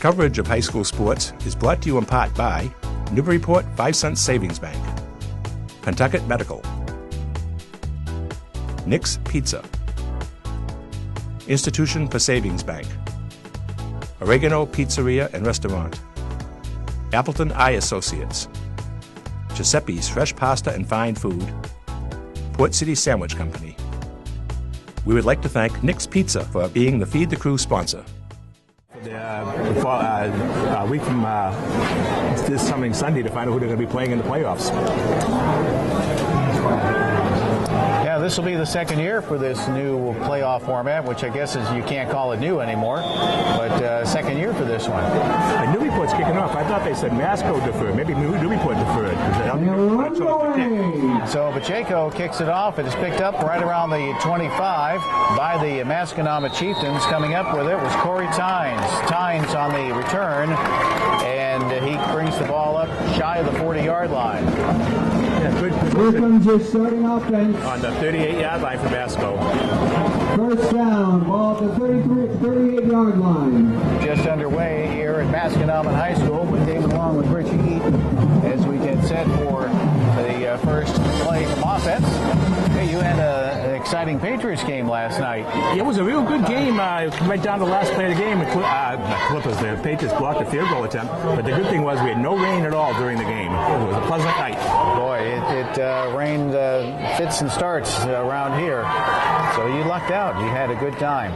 Coverage of high school sports is brought to you in part by Newburyport 5 Cent Savings Bank, Pentucket Medical, Nick's Pizza, Institution for Savings Bank, Oregano Pizzeria and Restaurant, Appleton Eye Associates, Giuseppe's Fresh Pasta and Fine Food, Port City Sandwich Company. We would like to thank Nick's Pizza for being the Feed the Crew sponsor. A week from this coming Sunday to find out who they're going to be playing in the playoffs. Yeah, this will be the second year for this new playoff format, which I guess is you can't call it new anymore, but second year for this one. Newburyport's kicking off. I thought they said Masco deferred. Maybe Newburyport deferred. So Pacheco kicks it off. It is picked up right around the 25 by the Masconomet Chieftains. Coming up with it was Corey Tynes. Tynes on the return, and he brings the ball up shy of the 40-yard line. Here comes your starting offense. On the 38-yard line for Masco. First down, ball at the 38-yard line. Just underway here at Masconomet High School with David along with Richie Eaton as we get set for the first play from offense. Hey, you had an exciting Patriots game last night. It was a real good game. Right down to the last play of the game. The Patriots blocked a field goal attempt, but the good thing was we had no rain at all during the game. It was a pleasant night. Boy, it rained fits and starts around here. So you lucked out. You had a good time.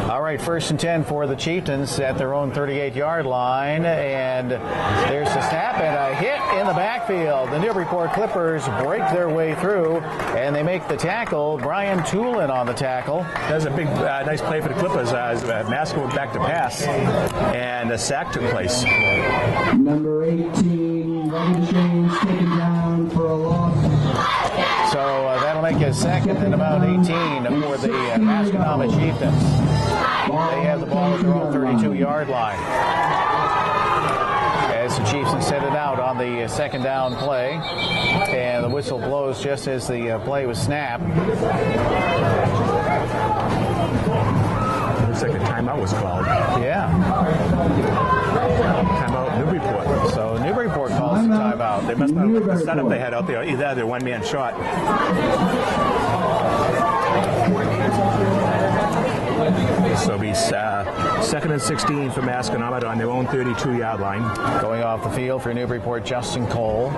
All right, 1st and 10 for the Chieftains at their own 38-yard line. And there's a snap and a hit in the backfield. The Newburyport Clippers break their way through, and they make the tackle. Brian Toolin on the tackle. That was a big, nice play for the Clippers. Masco went back to pass, and a sack took place. Number 18, Ryan James, taken down for a loss. So that'll make it second and about 18 for the Masconomet Chieftains. They have the ball at their own 32-yard line. As the Chieftains set it out on the second down play, and the whistle blows just as the play was snapped. Looks like a timeout was called. Yeah. Timeout Newburyport. So Newburyport calls the timeout. They must have the setup they had out there. Either their one-man shot. So it'll be 2nd and 16 for Masconomet on their own 32-yard line. Going off the field for Newburyport, Justin Cole.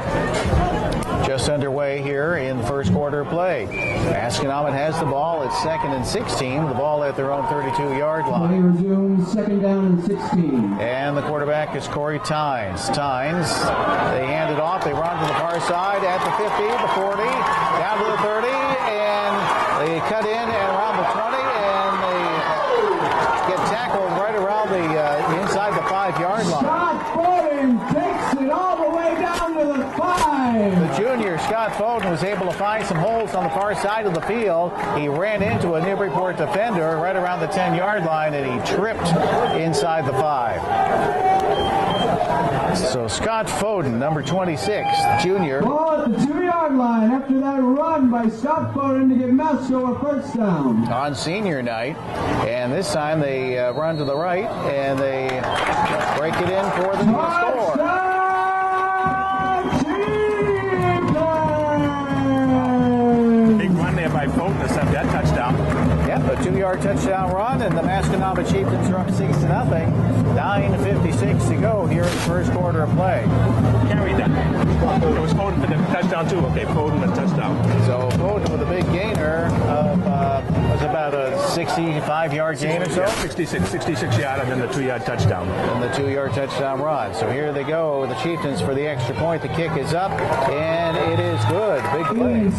Just underway here in the first quarter of play. Masconomet has the ball. It's 2nd and 16. The ball at their own 32-yard line. Play resumes, 2nd down and 16. And the quarterback is Corey Tynes. Tynes, they hand it off. They run to the far side at the 50, the 40, down to the 30, and they cut in and around the 20, and they get tackled right around the inside the 5-yard line. Scott Foden takes it all the way down to the 5. The junior, Scott Foden, was able to find some holes on the far side of the field. He ran into a Newburyport defender right around the 10-yard line, and he tripped inside the 5. So Scott Foden, number 26, junior. Ball at the 2-yard line after that run by Scott Foden to give Masco a first down. On senior night, and this time they run to the right, and they break it in for the score. Big run there by Foden to set that touchdown. Yep, a 2-yard touchdown run, and the Masconomet Chieftains are up 6-0. 9:56 to go here in the first quarter of play. Carried that. It was Foden for the touchdown too. Okay, Foden the touchdown. So Foden with a big gainer of was about a 65-yard gain or so. 66 yard, and then the 2-yard touchdown. And the 2-yard touchdown run. So here they go, the Chieftains for the extra point. The kick is up, and it is good. Big play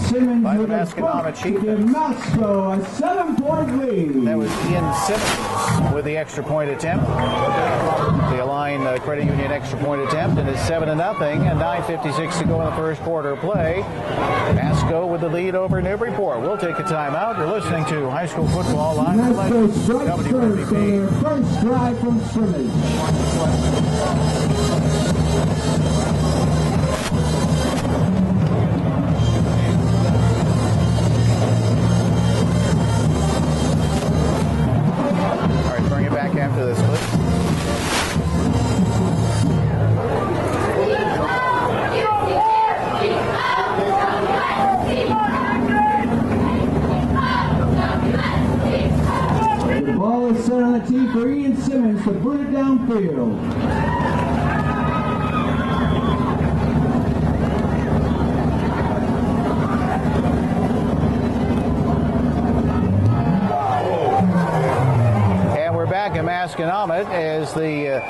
by the Masconomet Chieftains. Masco, a 7-point lead. That was Ian Simmons with the extra point attempt. The Align Credit Union extra point attempt, and it's 7-0, and 9:56 to go in the first quarter of play. Masco with the lead over Newburyport. We'll take a timeout. You're listening to High School Football on Masco strikes first on WMVP. their first drive from scrimmage. All right, bring it back after this, please. on the tee for Ian Simmons to put it downfield. Back in Masconomet as the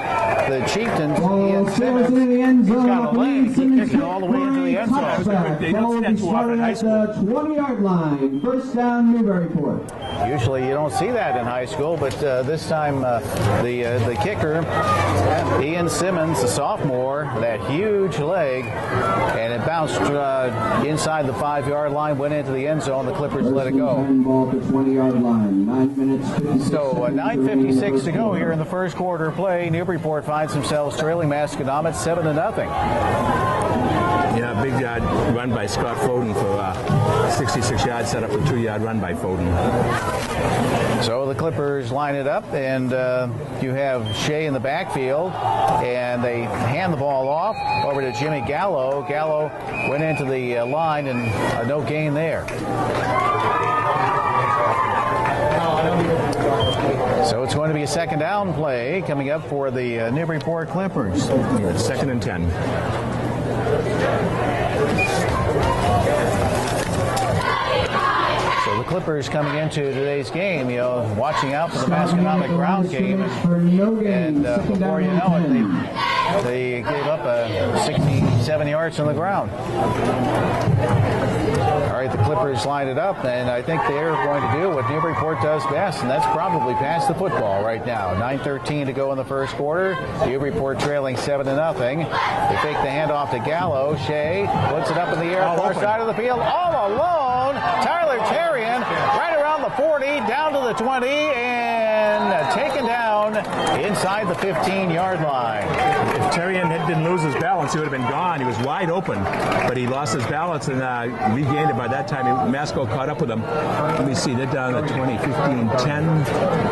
Chieftains. Ian Simmons in the end zone. He's got a leg. He kicked it all the way into the end zone. They don't see that too often in high school. At the 20-yard line. First down, Newburyport. Usually you don't see that in high school, but this time the kicker, Ian Simmons, the sophomore, that huge leg, and it bounced inside the 5-yard line, went into the end zone. The Clippers let it go. Ball at the 20-yard line. 9 minutes, 56 So 9:56 to go here in the first quarter of play. Newburyport finds themselves trailing Masconomet 7-0. Yeah, big run by Scott Foden for 66 yards, set up a 2-yard run by Foden. So the Clippers line it up, and you have Shea in the backfield, and they hand the ball off over to Jimmy Gallo. Gallo went into the line, and no gain there. So it's going to be a second down play coming up for the Newburyport Clippers. It's 2nd and 10. So the Clippers coming into today's game, watching out for the Masconomet ground game. And before you know it, they gave up 67 yards on the ground. All right, the Clippers line it up, and I think they're going to do what Newburyport does best, and that's probably pass the football right now. 9:13 to go in the first quarter. Newburyport trailing 7-0. They fake the handoff to Gallo. Shea puts it up in the air, far side of the field, all alone. Tyler Terrian right around the 40, down to the 20, and taken down inside the 15-yard line. If Terrian didn't lose his balance, he would have been gone. He was wide open, but he lost his balance and regained it by that time. Masco caught up with him. Let me see, they're down at 20, 15, 10,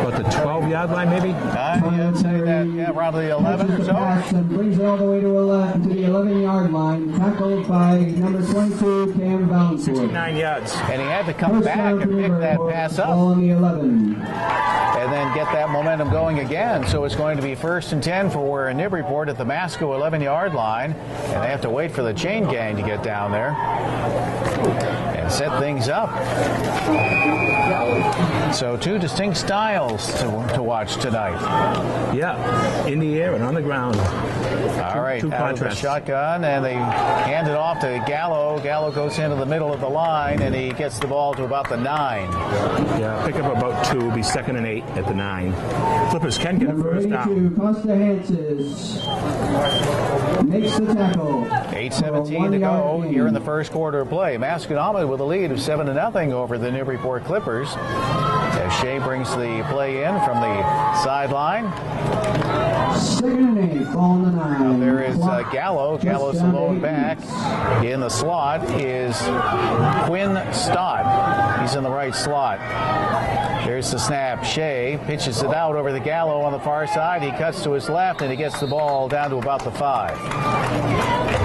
about the 12-yard line maybe? I'd say that, yeah, around the 11 or so. And brings it all the way to the 11-yard line, tackled by number 22, Cam Valancourt. 69 yards. And he had to come back and pick that pass up. Ball on the 11. And then get that momentum going again. So it's going to be 1st and 10 for Newburyport at the Masco 11-yard line. And they have to wait for the chain gang to get down there and set things up. So two distinct styles to watch tonight. Yeah, in the air and on the ground. All right, two out of the shotgun, and they hand it off to Gallo. Gallo goes into the middle of the line, and he gets the ball to about the 9. Yeah, pick up about 2, will be 2nd and 8 at the 9. Clippers can get a first down. Costa Hanses makes the tackle. 8:17 to go here in the first quarter of play. Masconomet with a lead of 7-0 over the Newburyport Clippers. As Shea brings the play in from the sideline. 2nd and 8, ball on the 9. Now there is Gallo. Gallo's the lone back. In the slot is Quinn Stott. He's in the right slot. There's the snap. Shea pitches it out over the Gallo on the far side. He cuts to his left, and he gets the ball down to about the 5.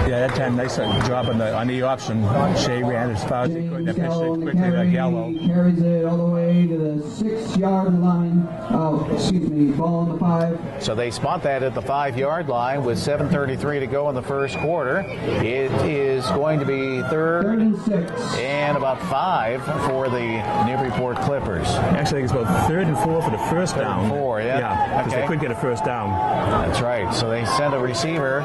Yeah, that time nice job on the option. Shea ran as far as he could. That pitched it quickly to Gallo. He carries it all the way to the 6-yard line. Ball on the 5. So they spot that at the 5-yard line with 7:33 to go in the first quarter. It is going to be 3rd and 6. And about 5 for the Newburyport Clippers. Actually, I think it's about 3rd and 4 for the first down. 3rd and 4, yeah. Yeah, because they could get a first down. That's right. So they send a receiver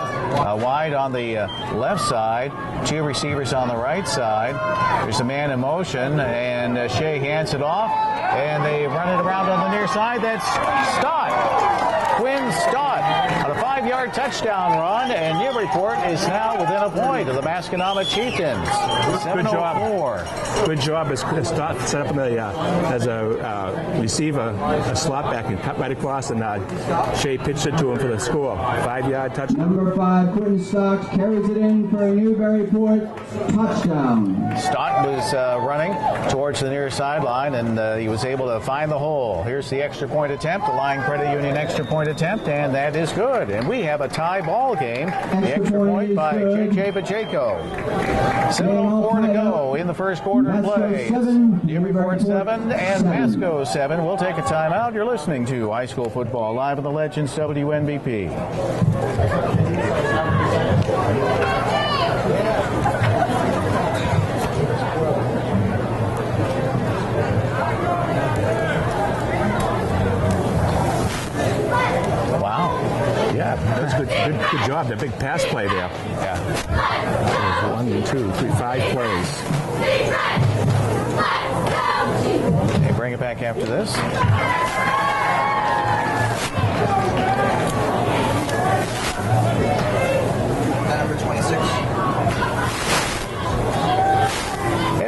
wide on the left side, 2 receivers on the right side. There's a man in motion, and Shea hands it off, and they run it around on the near side. That's Stott. Quinn Stott on a 5-yard touchdown run, and Newburyport is now within a point of the Masconomet Chieftains. Good job. Good job as Stott set up in as a receiver, a slot back, and cut right across, and Shea pitched it to him for the score. 5-yard touchdown. Number 5, Quinn Stott carries it in for a Newburyport touchdown. Stott was running towards the near sideline, and he was able to find the hole. Here's the extra point attempt, the Line Credit Union extra point attempt, and that is good. And we we have a tie ball game. The extra point by J.J. Pacheco. 7:04 to go in the first quarter of play. Newburyport 7 and Masco 7. We'll take a timeout. You're listening to high school football live on the Legends WNBP. Yeah, that's good job. The big pass play there. Yeah. 1, 2, 3, 5 plays. They bring it back after this. Number 26.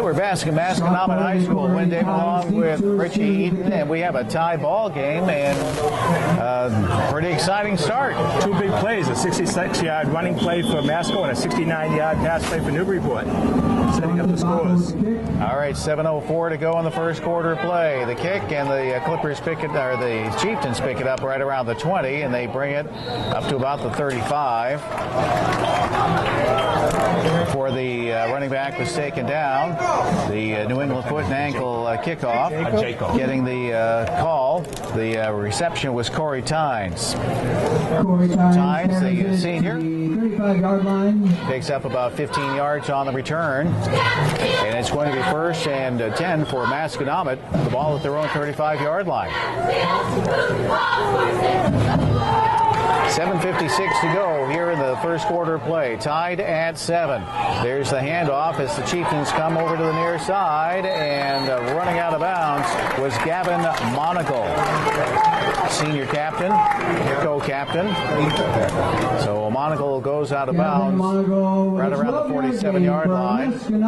We're back at Masconomet High School. Wendame along with Richie Eaton, and we have a tie ball game and pretty exciting start. 2 big plays, a 66-yard running play for Masco and a 69-yard pass play for Newburyport, setting up the scores. All right, 7:04 to go in the first quarter play. The kick and the Clippers pick it, or the Chieftains pick it up right around the 20, and they bring it up to about the 35. Before the running back was taken down, the New England foot and ankle kickoff. Getting the call. The reception was Corey Tynes. Tynes, the senior, 35-yard line. Takes up about 15 yards on the return. And it's going to be 1st and 10 for Masconomet. The ball at their own 35-yard line. 7:56 to go here in the first quarter play. Tied at 7. There's the handoff as the Chieftains come over to the near side, and running out of bounds was Gavin Monagle, senior captain, co-captain. So Monagle goes out of bounds right around the 47-yard line. And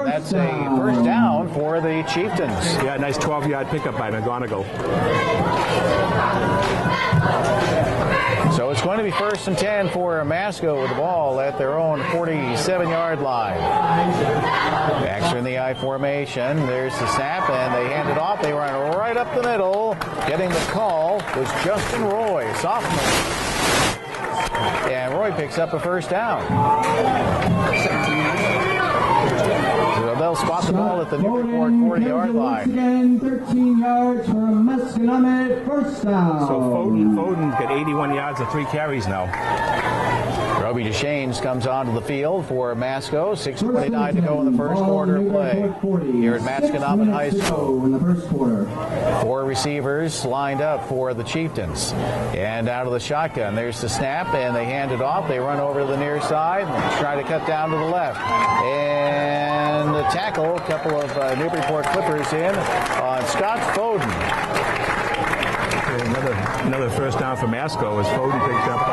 that's a first down for the Chieftains. Yeah, nice 12-yard pickup by McGonigal. So it's going to be 1st and 10 for Masco with the ball at their own 47-yard line. Backs are in the I formation. There's the snap, and they hand it off. They run right up the middle. Getting the call was Justin Roy, sophomore. And Roy picks up a first down. So they'll spot the ball at the Newburyport 40-yard line. Again, 13 yards for Masconomet, first down. So Foden got 81 yards and 3 carries now. Roby DeShanes comes onto the field for Masco. 6:29 to go in the first quarter play here at Masconomet High School. In the first quarter. 4 receivers lined up for the Chieftains. And out of the shotgun, there's the snap, and they hand it off. They run over to the near side and try to cut down to the left. And the tackle, a couple of Newburyport Clippers in on Scott Foden. Another first down for Masco as Foden picks up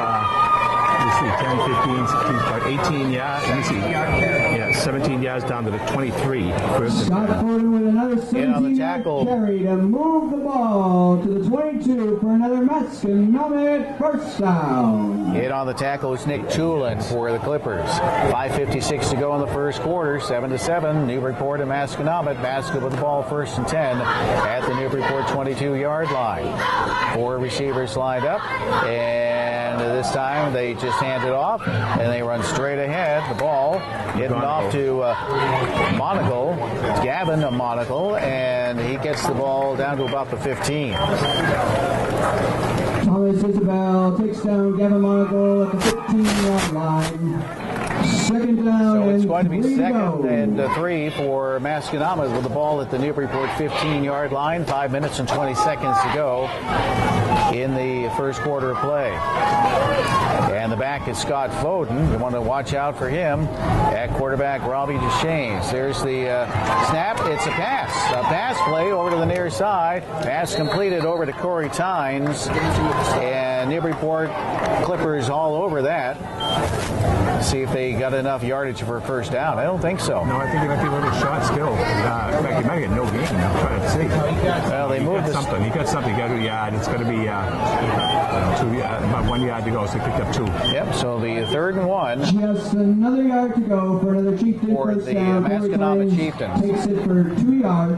10, 15, 16, about 18 yards. Let me see. Yeah, 17 yards down to the 23. Scott Foden with another 17-yard carry to move the ball to the 22 for another Masconomet first down. Hit on the tackle is Nick Tulin for the Clippers. 5:56 to go in the first quarter. 7-7. Newburyport and Masconomet. Masco with the ball 1st and 10 at the Newburyport 22-yard line. 4 receivers lined up, and this time they just hand it off, and they run straight ahead. The ball getting off to Monagle, Gavin Monagle, and he gets the ball down to about the 15. Thomas Isabel takes down Gavin Monagle at the 15-yard line. Second down. So it's going to be 2nd and 3 for Masconomet with the ball at the Newburyport 15-yard line. 5 minutes and 20 seconds to go in the first quarter of play. And the back is Scott Foden. You want to watch out for him. At quarterback, Robbie DeShanes. There's the snap. It's a pass. A pass play over to the near side. Pass completed over to Corey Tynes. And Newburyport Clippers all over that. See if they got enough yardage for a first down. I don't think so. No, I think it might be a little short still. In fact, he might get no gain. I'm trying to see. Well, they moved something. He got something. He got a yard. It's going to be about 1 yard to go, so they picked up 2. Yep, so the 3rd and 1 Just another yard to go for another Chieftain for first the down. Masconomet Chieftains. Takes it for 2 yards.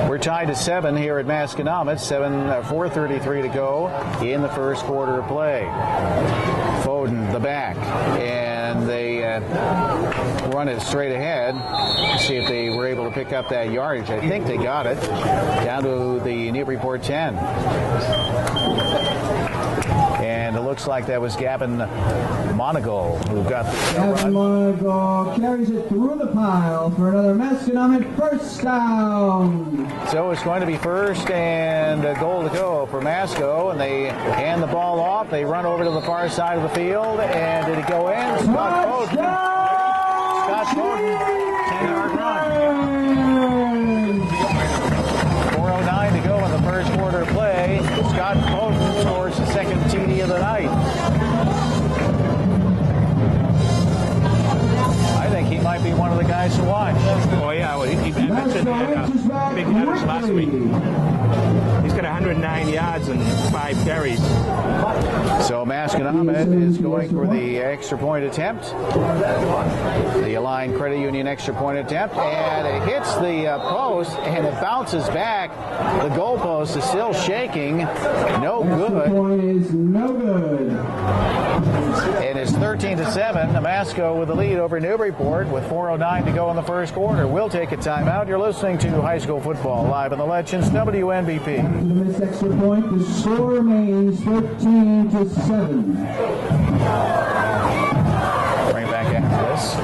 We're tied to 7 here at Masconomet. 4:33 to go in the first quarter of play. Foden, the back, and they run it straight ahead. See if they were able to pick up that yardage. I think they got it down to the Newburyport 10. And it looks like that was Gavin Monagle who got the Gavin Monagle carries it through the pile for another Masconomet first down. So it's going to be first and a goal to go for Masco, and they hand the ball off. They run over to the far side of the field, and did it go in? Scott Foden. Scott Foden, 10-yard run. 4:09 to go in the first quarter play. Scott Foden scores the second TD of the night. I think he might be one of the guys to watch. Oh, yeah, well, he mentioned he had big numbers last week. He's got 109 yards and 5 carries. So Masconomet is going for the extra point attempt. The Align Credit Union extra point attempt, and it hits the post, and it bounces back. The goalpost is still shaking. No good. Extra point is no good. And it's 13-7. Masco with the lead over Newburyport with 4:09 to go in the first quarter. We'll take a timeout. You're listening to High School Football live on the Legends WNBP. After the missed extra point, the score remains 13-7. Bring it back after this.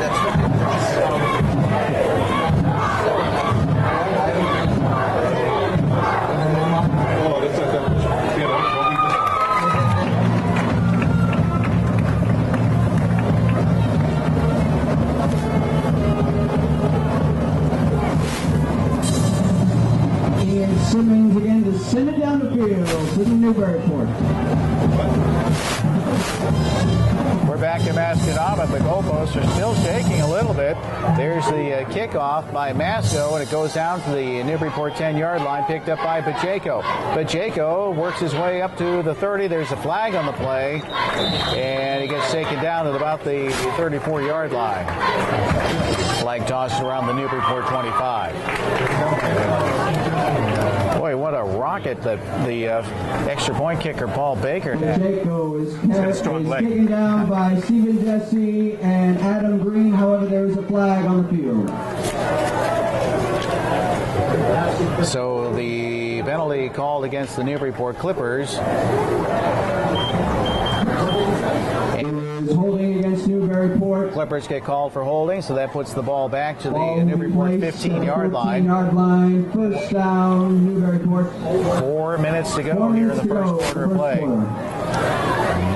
Simmons again to send it down the field to the Newburyport. We're back to Masconomet. The goalposts are still shaking a little bit. There's the kickoff by Masco, and it goes down to the Newburyport 10-yard line, picked up by Pacheco. Pacheco works his way up to the 30. There's a flag on the play, and he gets taken down at about the 34-yard line. Flag tossed around the Newburyport 25. Boy, what a rocket that the extra point kicker Paul Baker had. Pacheco is taken down by Stephen Jesse and Adam Green. However, there is a flag on the field. So the penalty called against the Newburyport Clippers. Is holding against Newburyport. Clippers get called for holding, so that puts the ball back to the Newburyport 15-yard line. 15-yard line, first down, Newburyport. 4 minutes to go here in the first quarter of play.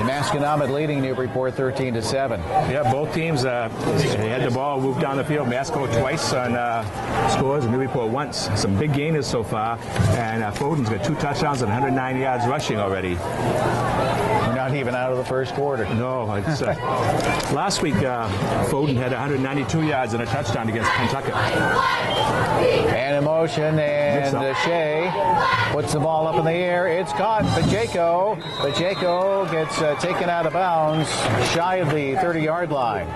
Masconomet leading Newburyport 13-7. Yeah, both teams, they had the ball moved down the field. Masco twice on scores, and Newburyport once. Some big gainers so far, and Foden's got 2 touchdowns and 109 yards rushing already. We're not even out of the first quarter. No, it's, last week Foden had 192 yards and a touchdown against Pentucket. And in motion, and Shea puts the ball up in the air. It's caught. Pacheco gets taken out of bounds, shy of the 30-yard line.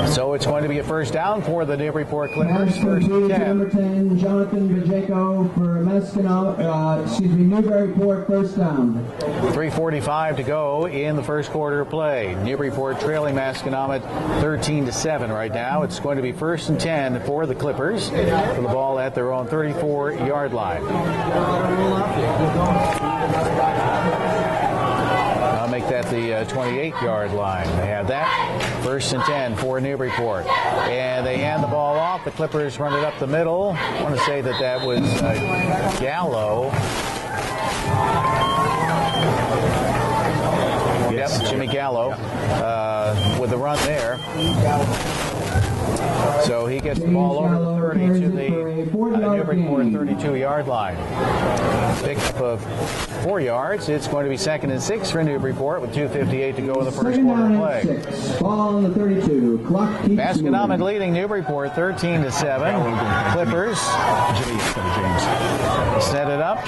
So it's going to be a first down for the Newburyport Clippers. First and 10. Number 10, Jonathan Pacheco for Newburyport, first down. 3:45 to go in the first quarter of play. Newburyport trailing Masconomet 13-7 right now. It's going to be first and 10 for the Clippers for the ball at their own 34-yard line. I'll make that the 28-yard line. They have that. First and 10 for Newburyport. And they hand the ball off. The Clippers run it up the middle. I want to say that was Gallo. Yes. Yep, Jimmy Gallo with the run there. So he gets the ball over the 30 to the Newburyport 32-yard line. Pickup of 4 yards. It's going to be 2nd and 6 for Newburyport with 2:58 to go in the first quarter of play. 6. Ball on the 32. Clock keeps Masconomet leading Newburyport 13-7. Clippers set it up.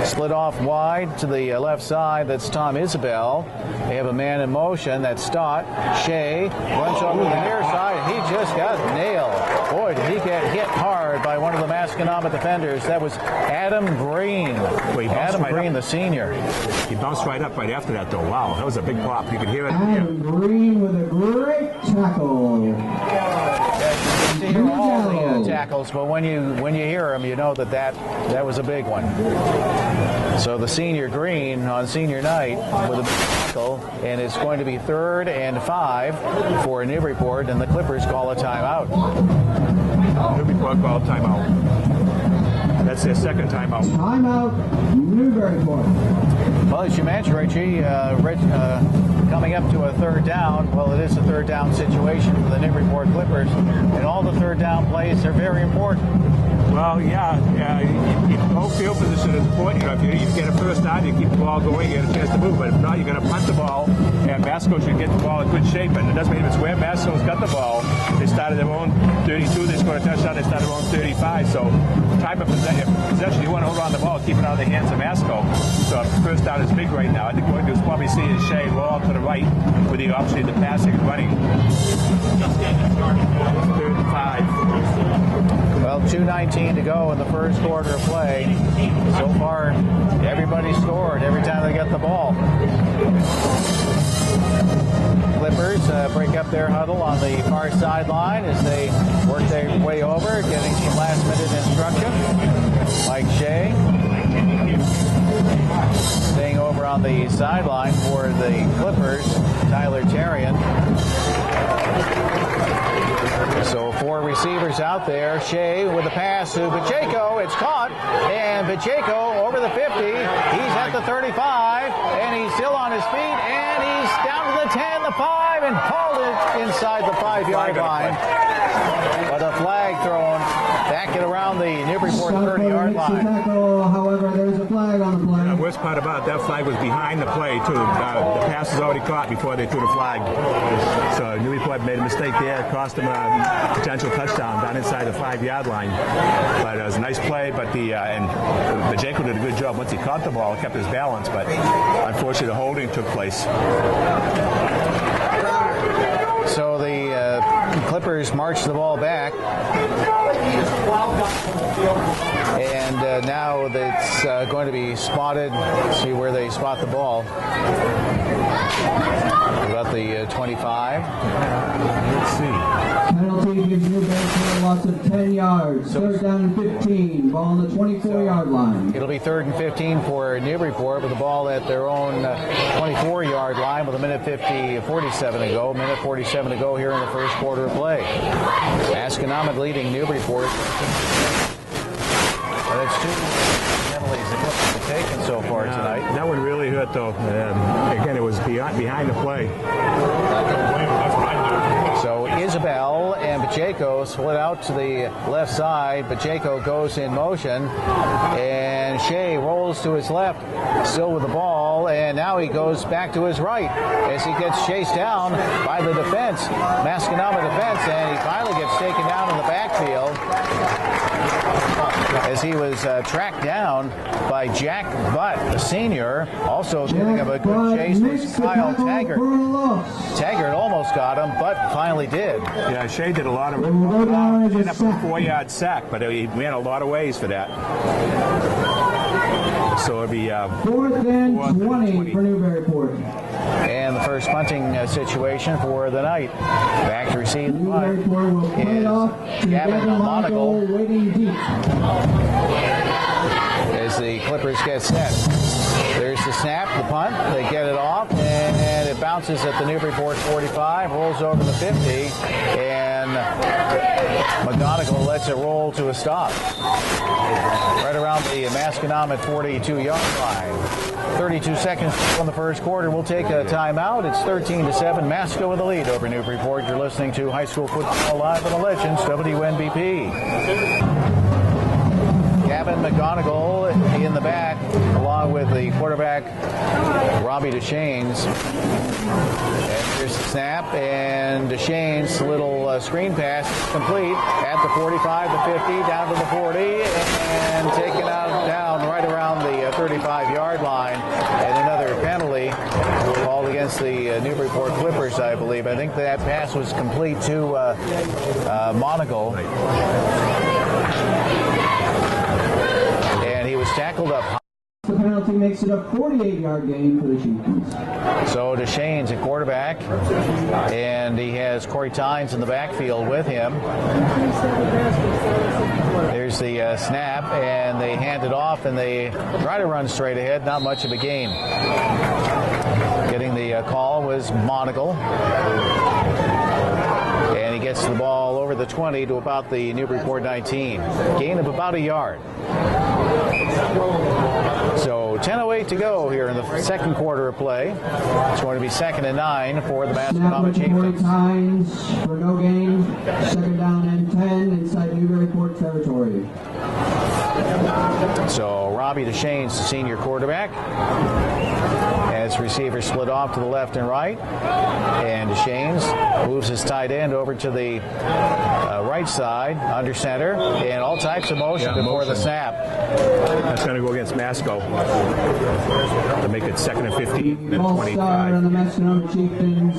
Split off wide to the left side. That's Tom Isabel. They have a man in motion. That's Stott. Shea runs over to the near side. He just got nailed. Boy, did he get hit hard by one of the Masconomet defenders. That was Adam Green. Adam Green, the senior. He bounced right up right after that, though. Wow, that was a big pop. You could hear it. Adam Green with a great tackle. You hear all the tackles, but when you hear them, you know that was a big one. So the senior Green on senior night with a big tackle, and it's going to be 3rd and 5 for Newburyport, and the Clippers call a timeout. Newburyport called timeout. That's their second timeout. Timeout, Newburyport. Well, as you mentioned, Richie, coming up to a 3rd down. Well, it is a 3rd down situation for the Newburyport Clippers, and all the 3rd down plays are very important. Well, yeah, home field position is important. You know, if you get a first down, you keep the ball going, you get a chance to move. But if not, you're going to punt the ball, and Masco should get the ball in good shape. And it doesn't matter if it's where Masco's got the ball. They started their own 32, they scored a touchdown, they started their own 35. So time of possession, you want to hold on the ball, keep it out of the hands of Masco. So first down is big right now. I think what you'll probably see is Shea roll out to the right with the opportunity to passing and running. 3rd and 5. Well, 2:19 to go in the first quarter of play. So far, everybody scored every time they got the ball. Clippers break up their huddle on the far sideline as they work their way over, getting some last-minute instruction. Mike Shea staying over on the sideline for the Clippers. Tyler Tarian. So 4 receivers out there. Shea with the pass to Pacheco. It's caught. And Pacheco over the 50. He's at the 35. And he's still on his feet. And he's down to the 10, the 5, and hauled it inside the 5-yard line. But a flag thrown back at around the Newburyport 30-yard line. However, there's a flag on the play. The worst part about that flag was behind the play, too. The pass was already caught before they threw the flag. So Newburyport made a mistake there. Cost them a potential touchdown down inside the 5-yard line. But it was a nice play, but and Pacheco did a good job. Once he caught the ball, kept his balance, but unfortunately the holding took place. So the Clippers march the ball back. And now it's going to be spotted. Let's see where they spot the ball. About the 25. Let's see. Penalty gives Newburyport a loss of 10 yards. 3rd down and 15. Ball on the 24-yard line. It'll be 3rd and 15 for Newburyport with the ball at their own 24-yard line with a minute 47 to go. Minute 47 to go here in the first quarter of play. Masconomet leading Newburyport. That's 2 penalties the Clippers have taken so far tonight. That one really hurt, though. Again, it was behind the play. So Isabel and Pacheco split out to the left side. Pacheco goes in motion, and Shea rolls to his left, still with the ball, and now he goes back to his right as he gets chased down by the defense, Masconomet defense, and he finally gets taken down in the backfield as he was tracked down by Jack Butt, the senior. Also giving him a good chase was Kyle Taggart. Taggart almost got him, but finally did. Yeah, Shea did a lot of ended up a 4-yard sack, but he ran a lot of ways for that. So it'll be 4th and 20 for Newburyport. And the first punting situation for the night. Back to receive the punt Newburyport will play it off to Gavin Devin Monaco, waiting deep. as the Clippers get set. There's the snap, the punt. They get it off, and it bounces at the Newburyport 45, rolls over the 50, and McGonigal lets it roll to a stop. Right around the Masconomet 42-yard line. 32 seconds on the first quarter. We'll take a timeout. It's 13-7. Masco with the lead over Newburyport. You're listening to High School Football Live on the Legends, WNBP. Gavin McGonigal in the back, along with the quarterback, Robbie Deschaines. And here's the snap, and Deschaines' little screen pass complete at the 45, the 50, down to the 40, and taken out down right around the 35-yard line. And another penalty called against the Newburyport Clippers, I believe. I think that pass was complete to Monagle. And he was tackled up. The penalty makes it a 48-yard gain for the Chieftains. So Deschaines at quarterback, and he has Corey Tynes in the backfield with him. There's the snap, and they hand it off, and they try to run straight ahead. Not much of a gain. Getting the call was Monagle. And he gets the ball over the 20 to about the Newburyport 19. Gain of about a yard. So 10:08 to go here in the second quarter of play. It's going to be 2nd and 9 for the Masconomet Chieftains. Times for no gain. 2nd down and 10 inside Newburyport territory. So Robbie Deschaines, the senior quarterback, as receivers split off to the left and right. And Deschaines moves his tight end over to the right side, under center, and all types of motion before the snap. That's going to go against Masco to make it 2nd and 15 and 25. On the Masconomet Chieftains,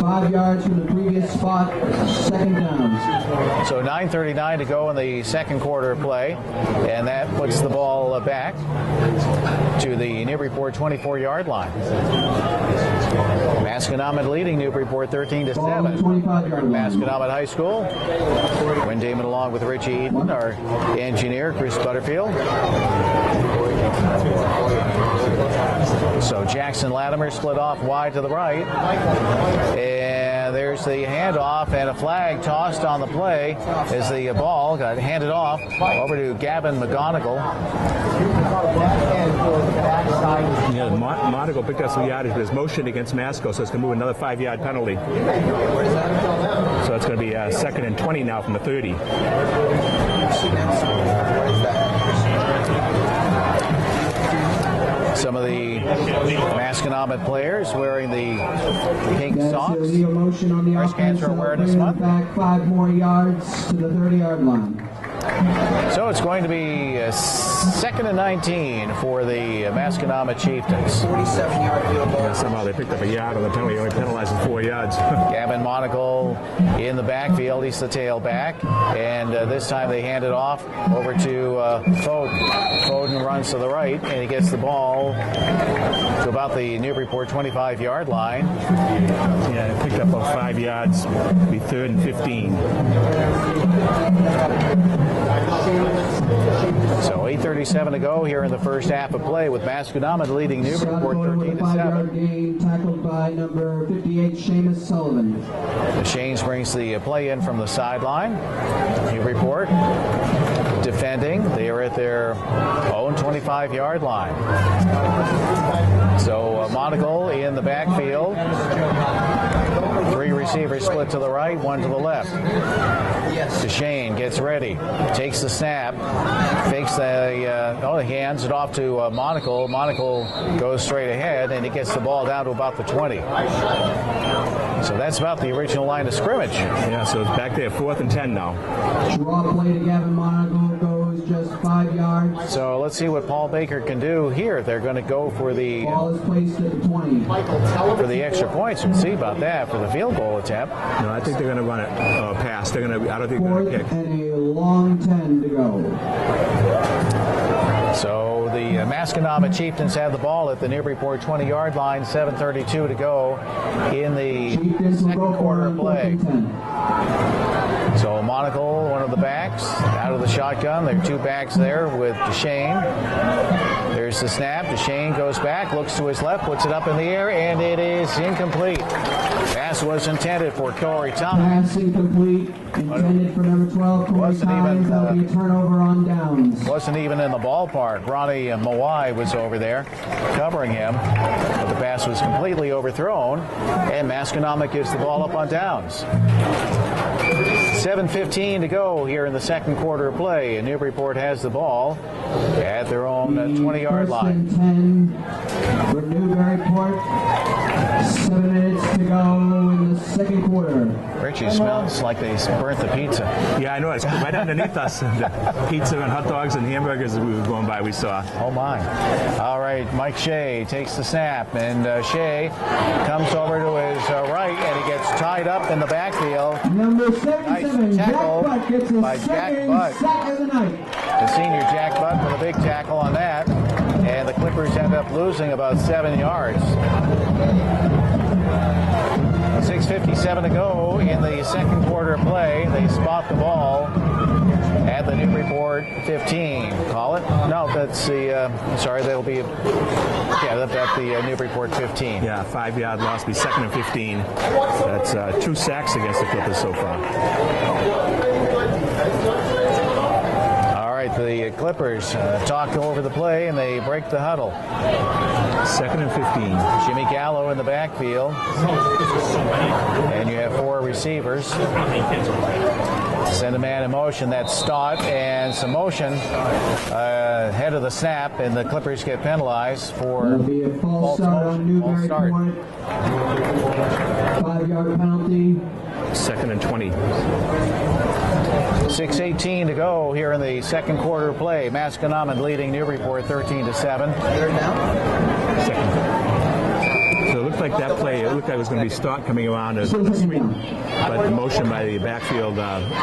5 yards from the previous spot, 2nd down. So 9:39 to go in the second quarter of play, and that puts the ball back to the Newburyport 24-yard line. Masconomet leading Newburyport 13-7. Masconomet High School. Wayne Damon along with Richie Eden, our engineer, Chris Butterfield. So Jackson Latimer split off wide to the right. And there's the handoff, and a flag tossed on the play as the ball got handed off over to Gavin McGonigal. Yeah, Monagle picked up some yardage, but his motion against Masco, so it's going to move another 5-yard penalty. So it's going to be 2nd and 20 now from the 30. Some of the Masconomet players wearing the pink socks. Breast Cancer Awareness Month. Back 5 more yards to the 30-yard line. So it's going to be 2nd and 19 for the Masconomet Chieftains. 47-yard field goal. Yeah, somehow they picked up a yard on the penalty, only penalizing 4 yards. Gavin Monagle in the backfield. He's the tailback. And this time they hand it off over to Foden. Foden runs to the right, and he gets the ball to about the Newburyport 25-yard line. Yeah, they picked up about 5 yards. It'll be 3rd and 15. So 8:37 to go here in the first half of play, with Masconomet leading Newburyport 13-7. 5-yard gain tackled by number 58, Seamus Sullivan. Deschaines brings the play in from the sideline. Newburyport defending. They are at their own 25-yard line. So Monagle in the backfield. 3 receivers split to the right, 1 to the left. Deschaines gets ready, takes the snap, fakes he hands it off to Monagle. Monagle goes straight ahead, and he gets the ball down to about the 20. So that's about the original line of scrimmage. Yeah, so it's back there, 4th and 10 now. Draw play to Gavin Monagle goes just 5 yards. So let's see what Paul Baker can do here. They're going to go for the ball is placed at the 20. For the extra points. We'll see about that for the field goal attempt. No, I think they're going to run it pass. I don't think they're going to kick. And a long 10 to go. So the Masconomet Chieftains have the ball at the Newburyport 20-yard line. 7:32 to go in the second quarter of play. So Monocle, one of the backs, out of the shotgun. There are two backs there with Duchesne. There's the snap. Duchesne goes back, looks to his left, puts it up in the air, and it is incomplete. Pass was intended for Corey Thomas. Pass incomplete, intended for number 12, Corey Thomas. That'll be a turnover on downs. Wasn't even in the ballpark. Ronnie Mawai was over there covering him, but the pass was completely overthrown, and Masconomet gives the ball up on downs. 7:15 to go here in the second quarter of play, and Newburyport has the ball at their own 20-yard line. 10 for Newburyport. 7 minutes to go in the second quarter. Richie, smells like they burnt the pizza. Yeah, I know. It's right underneath us. The pizza and hot dogs and hamburgers that we were going by, we saw. Oh, my. All right, Mike Shea takes the snap, and Shea comes over to his right, and he gets tied up in the backfield. Number 77, Nice Jack tackle Butt gets his by Jack second Butt. sack of the night. The senior Jack Butt with a big tackle on that, and the Clippers end up losing about 7 yards. 6:57 to go in the second quarter of play. They spot the ball at the Newburyport 15. Call it? No, that's the, sorry, they'll be, at the Newburyport 15. Yeah, 5-yard loss, be 2nd and 15. That's 2 sacks against the Clippers so far. All right, the Clippers talk over the play, and they break the huddle. 2nd and 15. Jimmy Gallo in the backfield. And you have 4 receivers. Send a man in motion. That's Stott, and some motion ahead of the snap, and the Clippers get penalized for There'll be a false start on Newburyport. 5-yard penalty. 2nd and 20. 6:18 to go here in the second quarter of play. Masconomet leading Newburyport 13-7. Third down. Second. So it looked like that play, it looked like it was going to be Stott coming around, but the motion by the backfield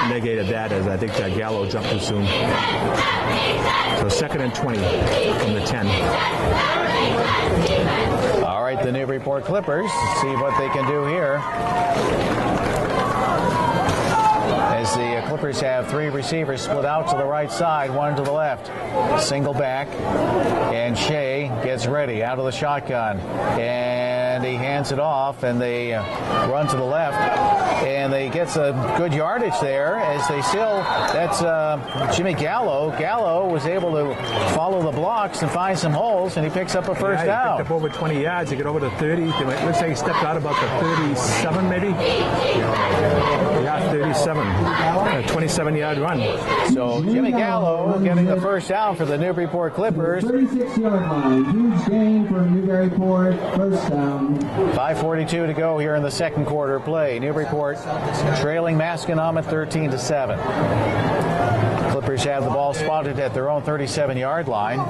negated that, as I think Gallo jumped too soon. So 2nd and 20 from the 10. All right, the Newburyport Clippers, see what they can do here. As the Clippers have 3 receivers split out to the right side, 1 to the left. Single back, and Shea gets ready out of the shotgun. And he hands it off, and they run to the left. And they gets a good yardage there as they still, that's Jimmy Gallo. Gallo was able to follow the blocks and find some holes, and he picks up a first down. He picked up over 20 yards. He got over to 30. It looks like he stepped out about the 37 maybe. Yeah, 37. A 27-yard run. So Jimmy Gallo getting the first down for the Newburyport Clippers. 36-yard line. Huge gain for Newburyport. First down. 5:42 to go here in the second quarter play. Newburyport trailing Masconomet 13-7. Clippers have the ball spotted at their own 37-yard line.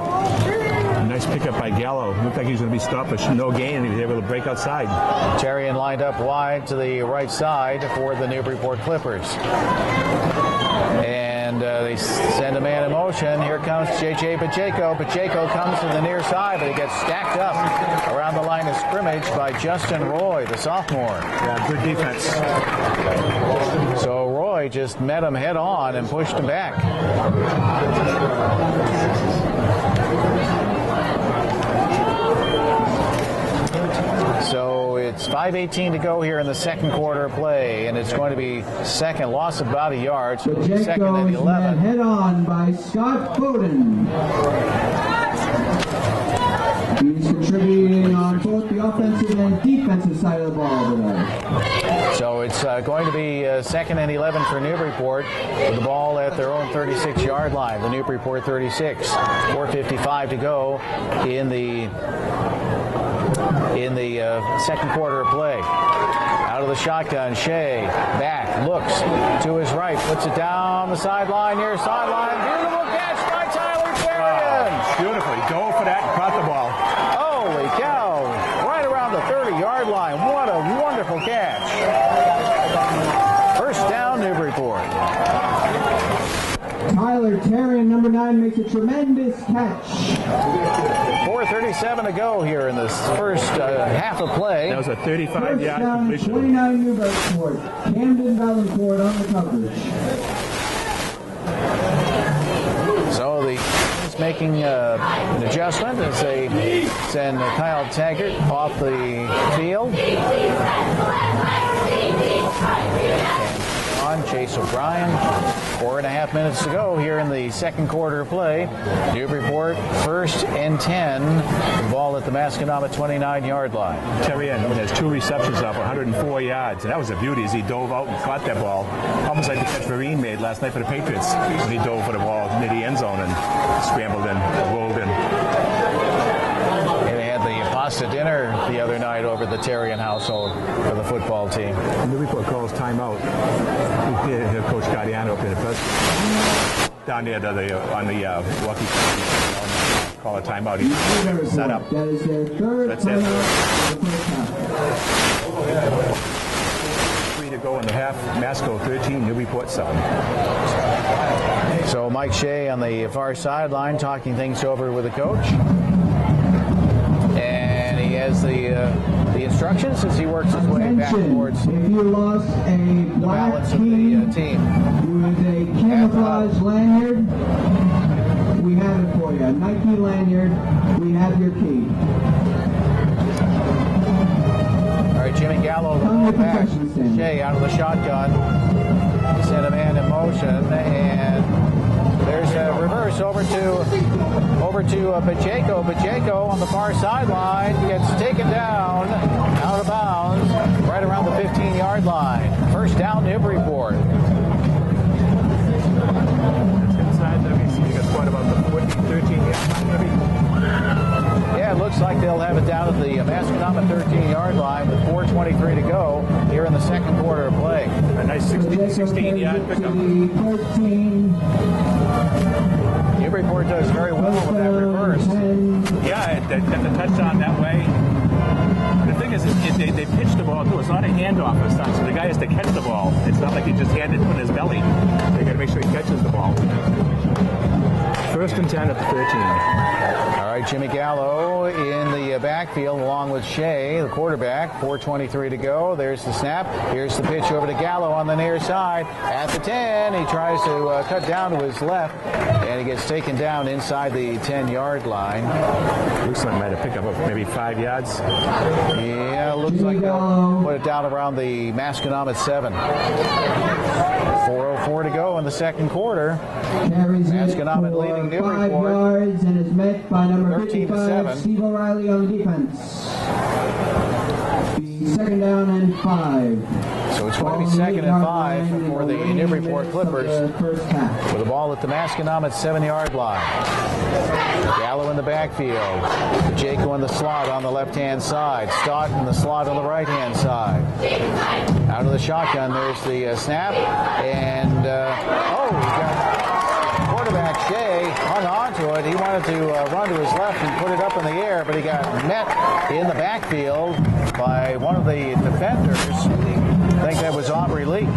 Nice pickup by Gallo. Looked like he was going to be stopped, but no gain, and he was able to break outside. Terrian lined up wide to the right side for the Newburyport Clippers. And they send a man in motion. Here comes J.J. Pacheco. Pacheco comes to the near side, but he gets stacked up around the line of scrimmage by Justin Roy, the sophomore. Yeah, good defense. So Roy just met him head on and pushed him back. So it's 5:18 to go here in the second quarter of play, and it's going to be second loss of about a yard. So it'll be second and 11. Head on by Scott Foden. He's contributing on both the offensive and defensive side of the ball today. So it's going to be second and 11 for Newburyport with the ball at their own 36-yard line. The Newburyport 36. 4:55 to go in the second quarter of play. Out of the shotgun, Shea back, looks to his right, puts it down the sideline, near sideline. Beautiful catch by Tyler Terrian. Beautiful. He dove for that and caught the ball. Holy cow. Right around the 30-yard line. What a wonderful catch. First down, Newburyport. Tyler Terrian, number 9, makes a tremendous catch. 4:36 2:27 to go here in this first half of play. That was a 35-yard down, completion. 29 Newburyport. Camden Valancourt on the coverage. So the is making an adjustment as they send Kyle Taggart off the field. On Chase O'Brien. 4.5 minutes to go here in the second quarter of play. Newburyport 1st and 10. The ball at the Masconomet 29-yard line. Terrien has 2 receptions off 104 yards, and that was a beauty as he dove out and caught that ball. Almost like the catch Vereen made last night for the Patriots when he dove for the ball near the end zone and scrambled in, rolled in. And they had the pasta dinner the other night over at the Terrien household for the football team. Newburyport calls timeout. Coach Guardiano up in the press down there on the walkie call a timeout. He's set up. That is their third timeout of the first half. 3 to go in the half. Masco 13, Newburyport 7. So Mike Shea on the far sideline talking things over with the coach. And he has the instructions as he works his way back towards if you lost a the black balance of key the team. with a camouflage lanyard, we have it for you. A Nike lanyard, we have your key. All right, Jimmy Gallo, the ball back. Shea out of the shotgun. Sent a man in motion, and there's a reverse over to Pacheco. Pacheco on the far sideline gets taken down, out of bounds, right around the 15-yard line. First down, Newburyport. Inside, let me see. You got what about the 13 yards? Yeah, it looks like they'll have it down at the Masconomet 13-yard line with 4:23 to go here in the second quarter of play. A nice 16-yard pickup. 13. Newburyport does very well with that reverse. Yeah, the touchdown that way. The thing is, they pitch the ball too. It's not a handoff this time, so the guy has to catch the ball. It's not like he just handed it in his belly. They got to make sure he catches the ball. 1st and 10 at the 13. All right, Jimmy Gallo in the backfield along with Shea, the quarterback. 4:23 to go. There's the snap. Here's the pitch over to Gallo on the near side. At the 10, he tries to cut down to his left, and he gets taken down inside the 10-yard line. Looks like might have picked up maybe 5 yards. Yeah, looks like they'll put it down around the Masconomet 7. 4:04 to go in the second quarter. Masconomet leading Newburyport 5 yards and is met by number 13-7. 55, Steve O'Reilly on defense. Second down and 5. So it's going to be second and 5 for the Newburyport Clippers First half. with the ball at the Masconomet 7-yard line. Gallo in the backfield. Pacheco in the slot on the left-hand side. Stott in the slot on the right-hand side. Out of the shotgun, there's the snap. And, he got quarterback Shea hung on to it. He wanted to run to his left and put it up in the air, but he got met in the backfield by one of the defenders. I think that was Aubrey Lee.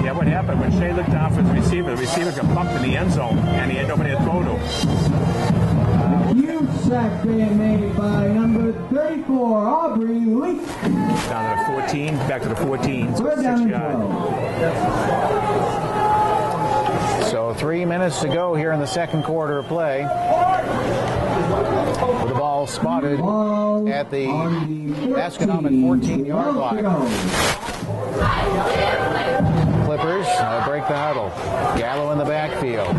Yeah, what happened when Shea looked down for the receiver got bumped in the end zone, and he had nobody to throw to. Huge sack being made by number 34, Aubrey Lee. Down to the 14, back to the 14, so Third down 6 and yard. 12. So 3 minutes to go here in the second quarter of play. With the ball spotted at the Masconomet 14-yard line. Clippers break the huddle. Gallo in the backfield.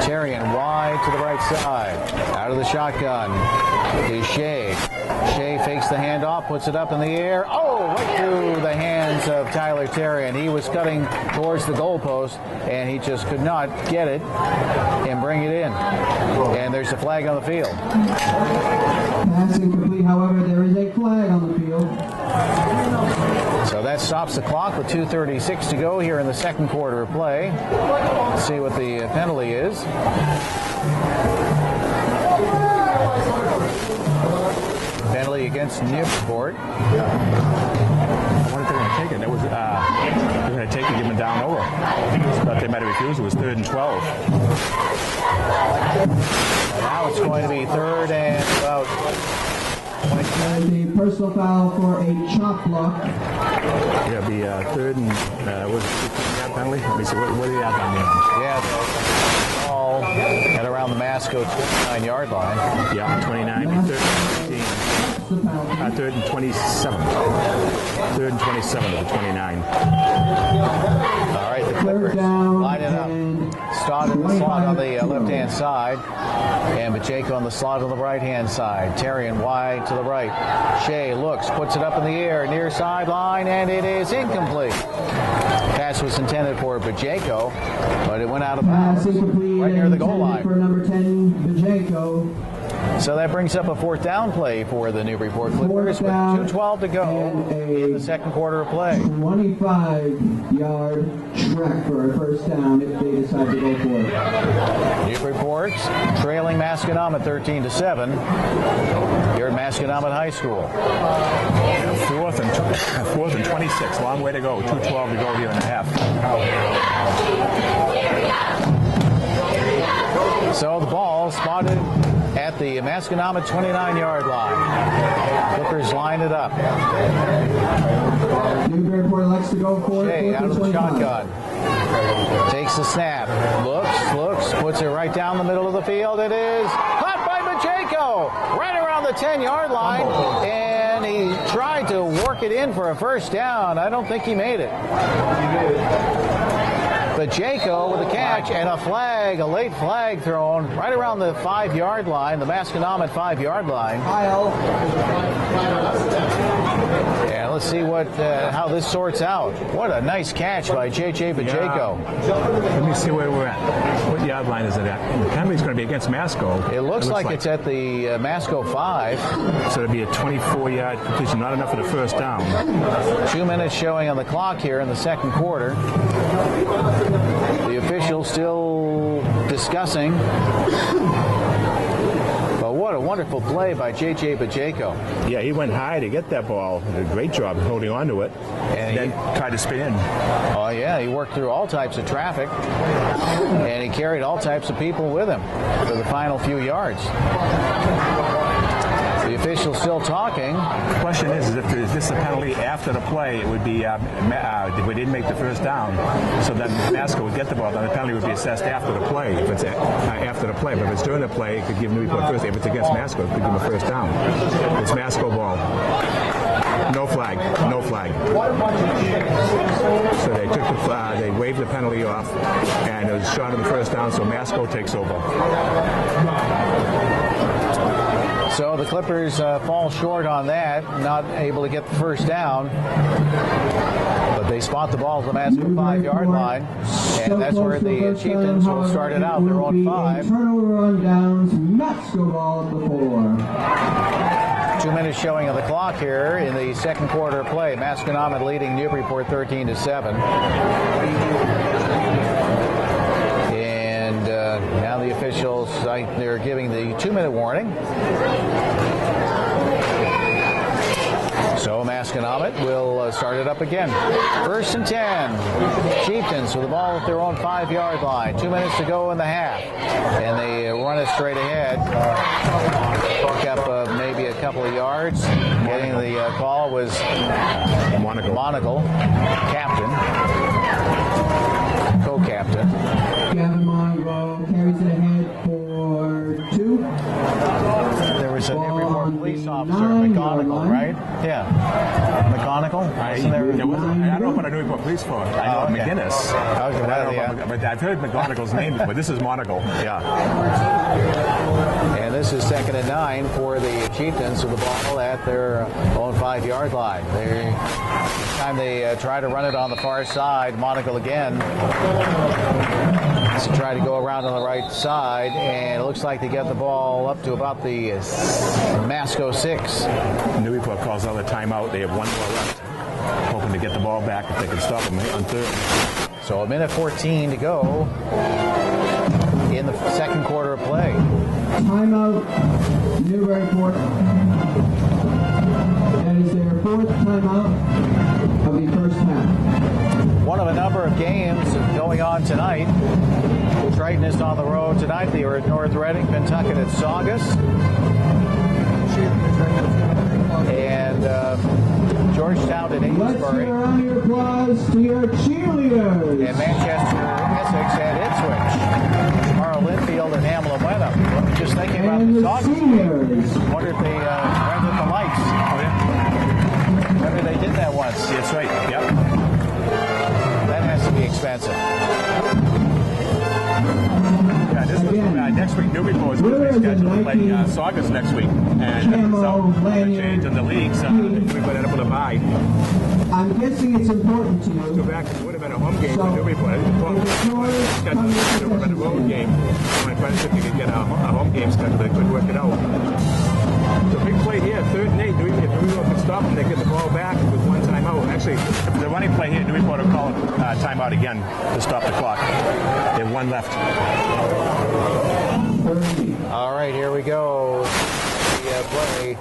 Terrien wide to the right side. Out of the shotgun is Shea. Shea fakes the handoff, puts it up in the air. Oh, right through the hands of Tyler Terrien. He was cutting towards the goalpost, and he just could not get it and bring it in. And there's a flag on the field. Pass incomplete, however, there is a flag on the field. So that stops the clock with 2:36 to go here in the second quarter of play. Let's see what the penalty is. Penalty against Newburyport. I wonder if they're going to take it. That was they're going to take it, give him down over. I thought they might have refused. It was 3rd and 12. Now it's going to be 3rd and about And a personal foul for a chop block. It'll be third and what's the penalty? Let me see. What do you have on there? Yeah, ball at around the Masco 29-yard line. Yeah, 29, third and 27. Third and 27 of the 29. All right, the Clippers line it up. Stott in the slot on the left-hand side, and Pacheco on the slot on the right-hand side. Terrian wide to the right. Shea looks, puts it up in the air, near sideline, and it is incomplete. Pass was intended for Pacheco, but it went out of bounds right near the goal line. For number 10, Pacheco. So that brings up a fourth down play for the Newburyport Clippers with 2:12 to go in the second quarter of play. 25-yard track for a first down if they decide to go for it. Newburyport trailing Masconomet 13-7 here at Masconomet High School. Fourth and 26. Long way to go. 2:12 to go here in a half. So the ball spotted at the Masconomet 29-yard line. Clippers line it up. Newburyport likes to go for it. Shea out of the shotgun. Takes the snap. Looks, puts it right down the middle of the field. It is caught by Pacheco right around the 10-yard line. And he tried to work it in for a first down. I don't think he made it. Pacheco with a catch and a flag, a late flag thrown right around the 5-yard line, the Masconomet 5-yard line. Yeah, let's see how this sorts out. What a nice catch by J.J. Pacheco. Yeah. Let me see where we're at. What yard line is it at? The penalty's going to be against Masco. It looks like it's at the Masco 5. So it'll be a 24-yard completion, not enough for the first down. 2 minutes showing on the clock here in the second quarter. The officials still discussing. But what a wonderful play by J.J. Pacheco. Yeah, he went high to get that ball. Did a great job holding on to it. And then tried to spin in. Oh, yeah, he worked through all types of traffic. And he carried all types of people with him for the final few yards. The official still talking. The question is if this is a penalty after the play, it would be if we didn't make the first down, so then Masco would get the ball, then the penalty would be assessed after the play. If it's after the play, but if it's during the play, it could give Newburyport first. If it's against Masco, it could give them a first down. It's Masco ball. No flag. No flag. So they took they waved the penalty off, and it was shot of the first down. So Masco takes over. So the Clippers fall short on that, not able to get the first down. But they spot the ball at the Masco 5-yard line, and that's where the Chieftains will start it out. They're on 5. Turnover on downs, Masco ball at the 4. 2 minutes showing on the clock here in the second quarter of play. Masconomet leading Newburyport 13-7. Now the officials, they're giving the 2-minute warning. So Masconomet will start it up again. First and 10. Chieftains with the ball at their own 5-yard line. 2 minutes to go in the half. And they run it straight ahead. Pick up maybe a couple of yards. Getting the call was Monagle, captain. Co-captain. Gavin Monroe carries it ahead for 2. There was a Newburyport police officer, McGonigal, right? Yeah. McGonigal? I don't know about a Newburyport police force. I know McGinnis. But I've heard McGonigal's name, but this is Monagle. Yeah. And this is second and 9 for the Chieftains with the ball at their own 5-yard line. This time they try to run it on the far side. Monagle again. To try to go around on the right side, and it looks like they get the ball up to about the Masco 6. Newburyport calls another timeout. They have 1 more left, hoping to get the ball back if they can stop them on third. So a minute 14 to go in the second quarter of play. Timeout, Newburyport. That is their 4th timeout of the first half. One of a number of games going on tonight. Triton is on the road tonight. They are at North Reading, Pentucket at Saugus. Newbury. Round of applause to your cheerleaders. And Manchester Essex had Ipswich. Tomorrow Linfield and Hamlin went up. Just thinking about And the the Sox. seniors. Wonder if they rented the lights. Oh, yeah. Remember they did that once. That's right. Yep. That has to be expensive. Yeah, this was next week. Newburyport is going to be scheduled to play Saugus next week. And so the change in the leagues, we would end up with a bye. I'm guessing it's important to Go you. back, it would have been a home game So, for Newburyport. if it's yours, Scheduled it would have been a road game. My friends, if you could get a home game scheduled, they could work it out. So big play here, 3rd and 8. If Newburyport could stop them, they get the ball back with one timeout. Actually, if the running play here, Newburyport will call timeout again to stop the clock. They have one left. All right, here we go. The play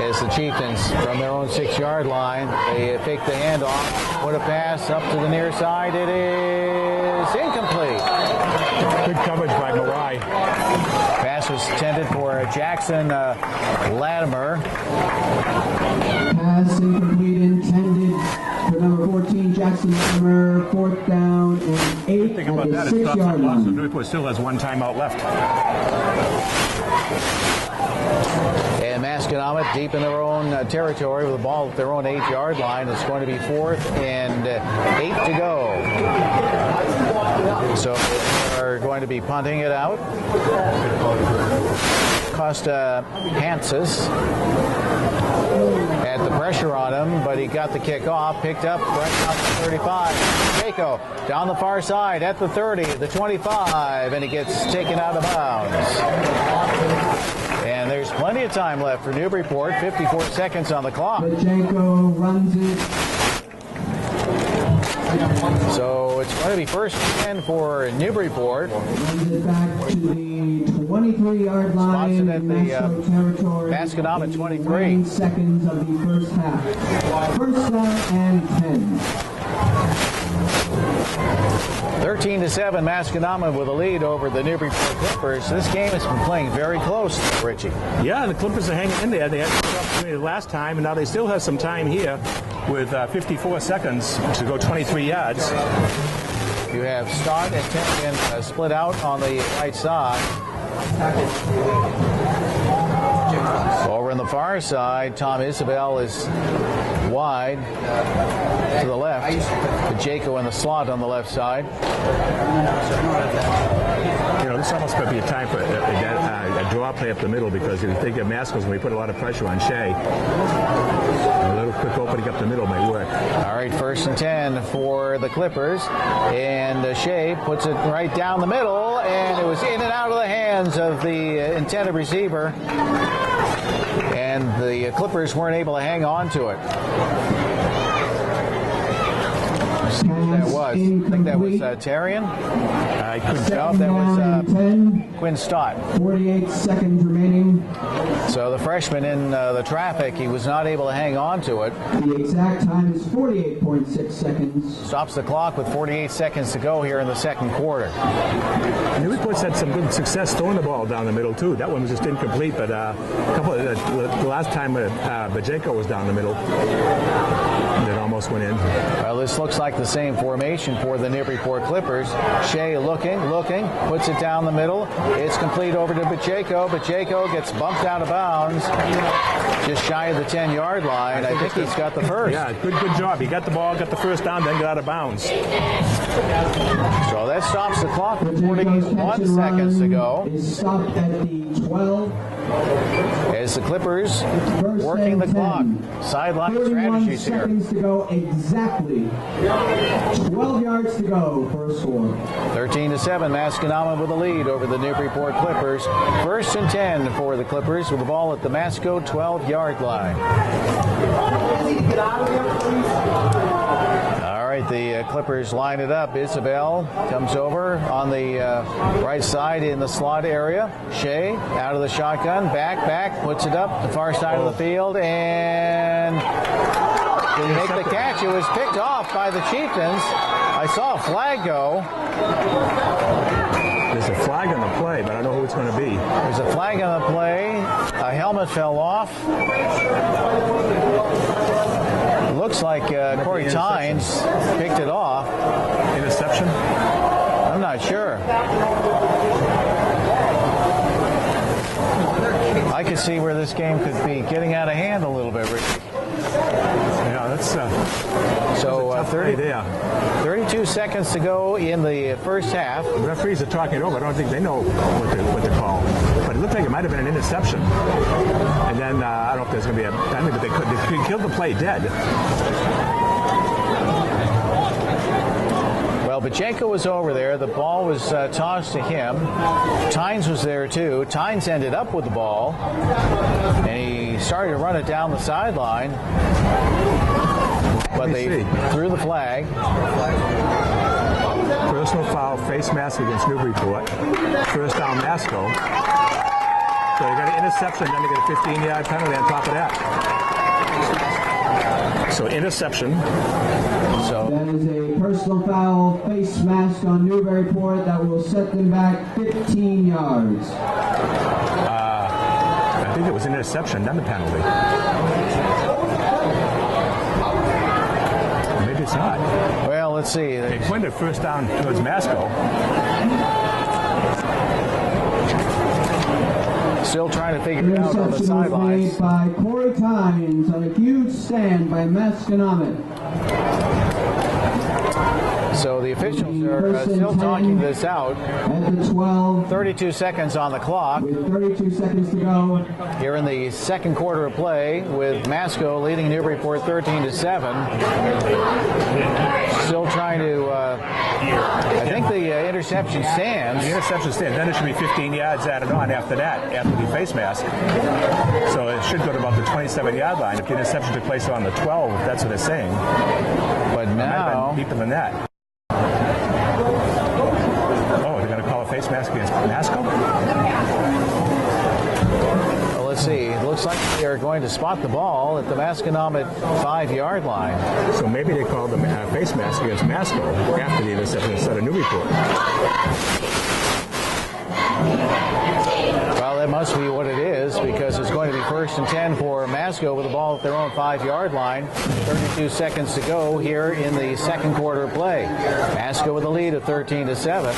is the Chieftains from their own 6-yard line. They fake the handoff, put a pass up to the near side. It is incomplete. Good coverage by Marai. Pass was intended for Jackson Latimer. Pass incomplete intended for number 14, Jackson Latimer. 4th down and 8 Think at about the that. It stops the 6-yard clock, so line. Newburyport still has one timeout left. And Masconomet deep in their own territory with the ball at their own 8-yard line. It's going to be 4th and 8 to go. So they're going to be punting it out. Costa Hansis had the pressure on him, but he got the kick off, picked up right out to 35. Jaco down the far side at the 30, the 25, and he gets taken out of bounds. And there's plenty of time left for Newburyport, 54 seconds on the clock. Pacheco runs it. So it's going to be 1st and 10 for Newburyport. Runs it back to the 23-yard line Spots it at in the, Masco territory. Masconomet 23. 9 seconds of the first half. 1st down and 10. 13-7, Masconomet with a lead over the Newburyport Clippers. This game has been playing very close, Richie. Yeah, the Clippers are hanging in there. They had a good opportunity last time, and now they still have some time here with 54 seconds to go 23 yards. You have Stott and Timken split out on the right side. Over on the far side, Tom Isabel is wide to the left. Pacheco in the slot on the left side. You know, this almost could be a time for a draw play up the middle, because if you think of Mascos, when we put a lot of pressure on Shea, a little quick opening up the middle might work. All right, 1st and 10 for the Clippers. And Shea puts it right down the middle, and it was in and out of the hands of the intended receiver. And the Clippers weren't able to hang on to it. See who that was. I think that was Tarian. I couldn't No, that was 10. Quinn Stott. 48 seconds remaining. So the freshman in the traffic, he was not able to hang on to it. The exact time is 48.6 seconds. Stops the clock with 48 seconds to go here in the 2nd quarter. Newburyport's had some good success throwing the ball down the middle too. That one was just incomplete, but the last time Pacheco was down the middle, it almost went in. Well, this looks like the same formation for the Newburyport Clippers. Shea looking, puts it down the middle. It's complete over to Pacheco. Pacheco gets bumped out of bounds, just shy of the 10-yard line. I think he's got the first. Yeah, good job. He got the ball, got the first down, then got out of bounds. So that stops the clock with 41 seconds to go. Is stopped at the 12. As the Clippers working the clock. Sideline strategies here. 41 seconds to go exactly. 12 yards to go for a score. 13-7, Masconomet with a lead over the Newburyport Clippers. 1st and 10 for the Clippers with the ball at the Masco 12-yard line. All right, the Clippers line it up. Isabel comes over on the right side in the slot area. Shea out of the shotgun, back, puts it up the far side of the field, and didn't make the catch. It was picked off by the Chieftains. I saw a flag go. There's a flag on the play, but I don't know who it's going to be. There's a flag on the play. A helmet fell off. It looks like Corey Tynes picked it off. Interception? I'm not sure. I could see where this game could be getting out of hand a little bit, Rick. Yeah, that's so 32 seconds to go in the first half. The referees are talking it over. I don't think they know what to call. But it looked like it might have been an interception. And then I don't know if there's going to be a penalty, but they killed the play dead. Well, Bachenko was over there. The ball was tossed to him. Tynes was there too. Tynes ended up with the ball, and he started to run it down the sideline. But they threw the flag. Personal foul, face mask against Newburyport. First down, Masco. So they got an interception, then they get a 15-yard penalty on top of that. So interception. So that is a personal foul, face mask on Newburyport that will set them back 15 yards. I think it was an interception, then the penalty. Maybe it's not. Well, let's see. They pointed first down towards Masco. Still trying to figure it out on the sidelines. Made by Corey Tynes on a huge stand by Masconomet. So the officials are still talking this out. At the 12. 32 seconds on the clock. With 32 seconds to go. Here in the second quarter of play, with Masco leading Newburyport 13-7. Still trying to. I think the interception stands. The interception stands. Then it should be 15 yards added on after that, after the face mask. So it should go to about the 27-yard line if the interception took place on the 12, if that's what they're saying. But now, deeper than that. Oh, they're going to call a face mask against Masco? Well, let's see. It looks like they're going to spot the ball at the Masconomet 5-yard line. So maybe they called the face mask against Masco after the interception instead of Newburyport. Well, that must be what it is, because it's going to be 1st and 10 for Masco with the ball at their own 5-yard line. 32 seconds to go here in the second quarter of play. Masco with a lead of 13-7.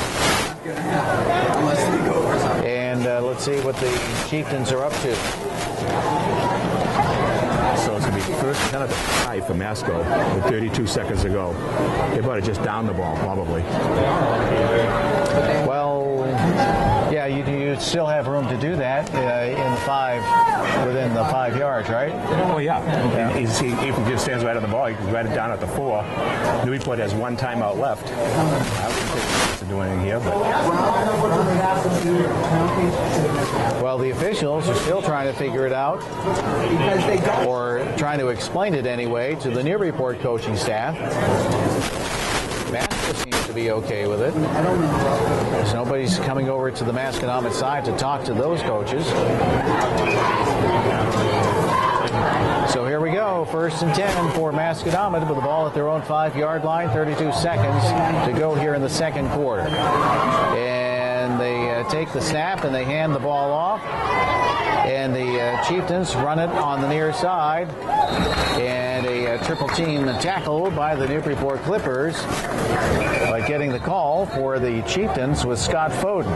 And let's see what the Chieftains are up to. So it's going to be 1st and 10 at the 5 for Masco with 32 seconds to go. They better just down the ball, probably. Well, yeah, you still have room to do that in the 5, within the 5 yards, right? Oh, yeah. If he just stands right on the ball, he can write it down at the 4. Newburyport has one timeout left. I wouldn't think to do anything here, but. Well, the officials are still trying to figure it out, or trying to explain it anyway to the Newburyport coaching staff. Masco seems to be okay with it. So nobody's coming over to the Masconomet side to talk to those coaches. So here we go. 1st and 10 for Masconomet with the ball at their own 5-yard line. 32 seconds to go here in the second quarter. And they take the snap and they hand the ball off. And the Chieftains run it on the near side. And a triple team tackle by the Newburyport Clippers, by getting the call for the Chieftains with Scott Foden.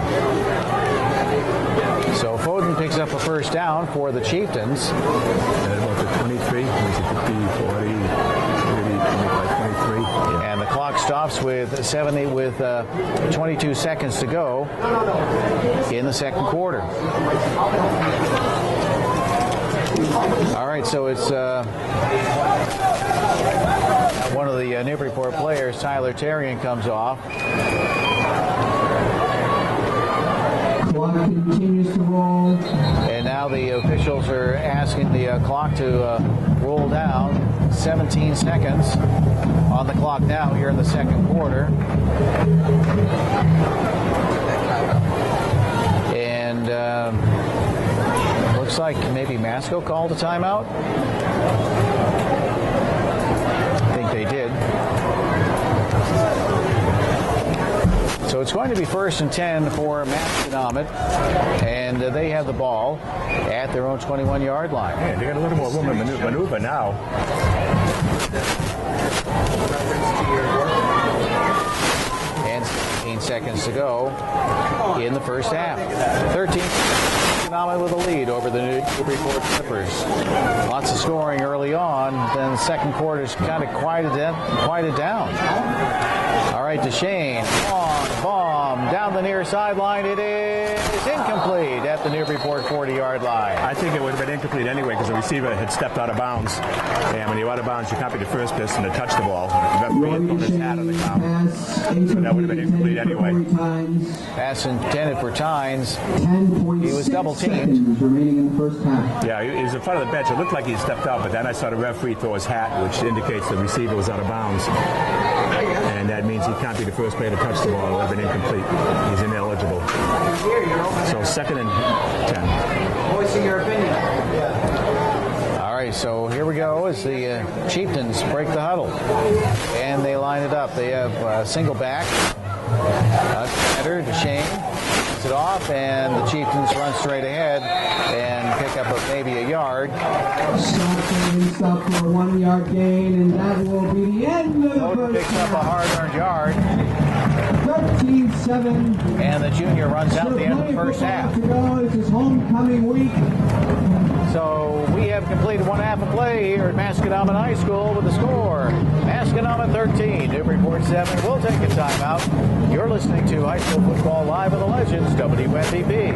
So Foden picks up a first down for the Chieftains. And about the 23, 50, 40, 25, 23. And the clock stops with 22 seconds to go in the second quarter. All right, so it's one of the Newburyport players, Tyler Terrian, comes off. Clock continues to roll. And now the officials are asking the clock to roll down. 17 seconds on the clock now here in the second quarter. And looks like maybe Masco called a timeout. They did. So it's going to be 1st and 10 for Masconomet, and they have the ball at their own 21-yard line. Yeah, they got a little more room to maneuver now. And 15 seconds to go in the first half. 13 Masconomet with a lead over the Newburyport Clippers. Lots of scoring early on, then the second quarter's kind of quieted down. All right, DeShane, long bomb down the near sideline. It is incomplete at the Newburyport 40-yard line. I think it would have been incomplete anyway because the receiver had stepped out of bounds. And when you're out of bounds, you can't be the first person to touch the ball. The referee had his hat on the ground. So that would have been incomplete anyway. Pass intended for Tynes. He was double teamed. Remaining in the first half. Yeah, he was in front of the bench. It looked like he stepped out, but then I saw the referee throw his hat, which indicates the receiver was out of bounds. And that means he can't be the first player to touch the ball. It would have been incomplete. He's ineligible. So 2nd and 10. Voicing your opinion. All right, so here we go as the Chieftains break the huddle. And they line it up. They have single back. Center, DeShane gets it off, and the Chieftains run straight ahead and pick up maybe a yard. Stop for a 1-yard gain, and that will be the end of the Bowden first picks up a hard-earned yard. 13-7. And the junior runs out the end of the first half. To go. This is homecoming week. So we have completed one half of play here at Masconomet High School with the score. Masconomet 13, Newburyport 7. We'll take a timeout. You're listening to High School Football Live on the Legends, WMVP.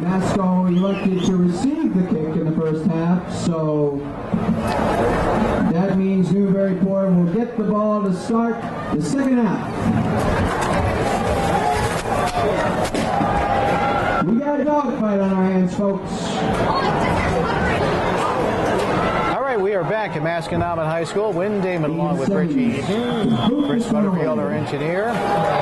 Masco elected to receive the kick in the first half, so that means Newburyport will get the ball to start the second half. We got a dogfight on our hands, folks. All right, we are back at Masconomet High School. Wynn Damon along with Richie Eaton. Chris Butterfield, our engineer.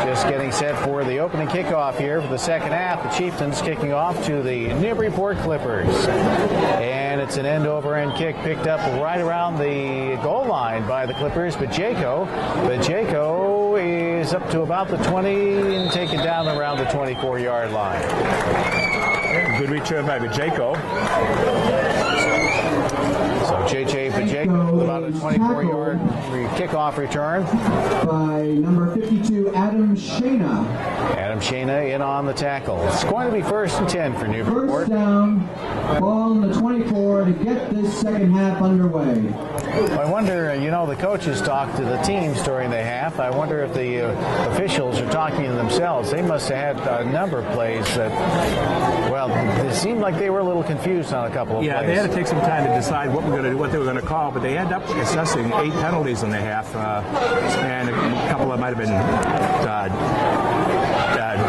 Just getting set for the opening kickoff here for the second half. The Chieftains kicking off to the Newburyport Clippers. And it's an end-over-end kick picked up right around the goal line by the Clippers. But Jaco is up to about the 20 and taken down around the 24-yard line. Good return by Jaco. So J.J. Pacheco, about a 24-yard kickoff return. By number 52, Adam Shana. Adam Shana in on the tackle. It's going to be 1st and 10 for Newburyport. First down, ball on the 24 to get this second half underway. I wonder, the coaches talk to the teams during the half. I wonder if the officials are talking to themselves. They must have had a number of plays that, it seemed like they were a little confused on a couple of plays. Yeah, they had to take some time to decide what they were going to call, but they ended up assessing 8 penalties in the half, and a couple of might have been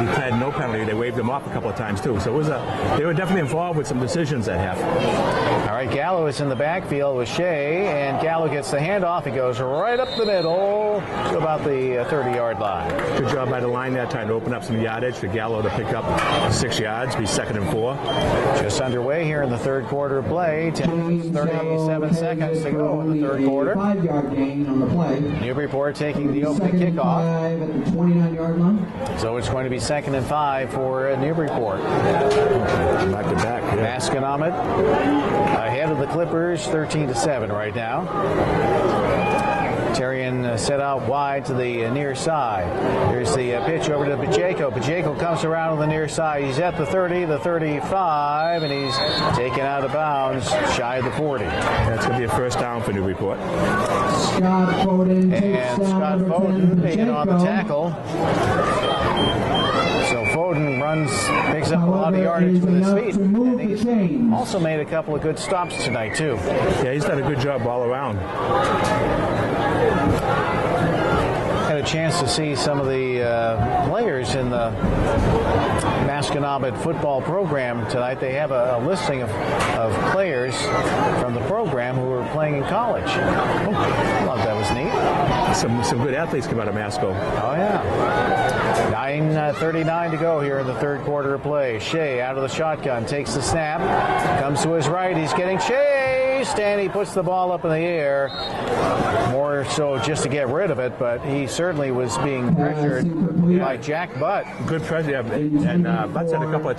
declared no penalty. They waved them off a couple of times too. So they were definitely involved with some decisions at half. All right, Gallo is in the backfield with Shea, and Gallo gets the handoff. He goes right up the middle to about the 30-yard line. Good job by the line that time to open up some yardage for Gallo to pick up 6 yards, be 2nd and 4. Just underway here in the third quarter of play. 37 seconds to go in the third quarter. 5-yard gain on the play. Newburyport taking the opening kickoff. 5 at the 29-yard line. So it's going to be 2nd and 5 for Newburyport. Back to back. Yeah. Masconomet ahead of the Clippers, 13-7 right now. Terrian set out wide to the near side. Here's the pitch over to Pacheco. Pacheco comes around on the near side. He's at the 30, the 35, and he's taken out of bounds shy of the 40. That's going to be a first down for Newburyport. Scott Foden takes down Scott number 10, Foden taking Pacheco. on the tackle. So Foden picks up a lot of yardage with his feet. And he's also made a couple of good stops tonight, too. Yeah, he's done a good job all around. Had a chance to see some of the players in the Masconomet football program tonight. They have a listing of players from the program who were playing in college. I thought that was neat. Some good athletes come out of Masco. Oh, yeah. 9:39 to go here in the third quarter of play. Shea out of the shotgun, takes the snap, comes to his right. He's getting chased, and he puts the ball up in the air. More so just to get rid of it, but he certainly was being pressured by Jack Butt. Good pressure, yeah, and Butt's had a couple of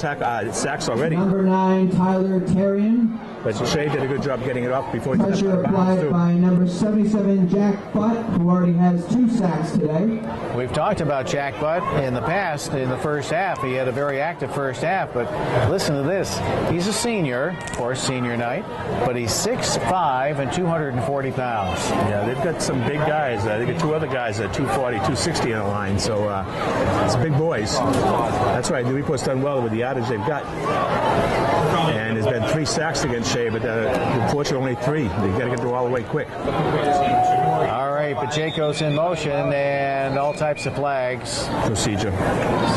sacks already. Number 9, Tyler Terrian. But Shea did a good job getting it off before he Pressure applied by number 77, Jack Butt, who already has 2 sacks today. We've talked about Jack Butt in the past. In the first half, he had a very active first half, but listen to this. He's a senior, of course, senior night, but he's 6'5" and 240 pounds. Yeah, they've got some big guys. They got 2 other guys at 240, 260 on the line, so it's big boys. That's right. Newburyport's done well with the yardage they've got. And there's been 3 sacks against Shea, but unfortunately only 3. They've got to get through all the way quick. All right, Pacheco's in motion, and all types of flags. Procedure.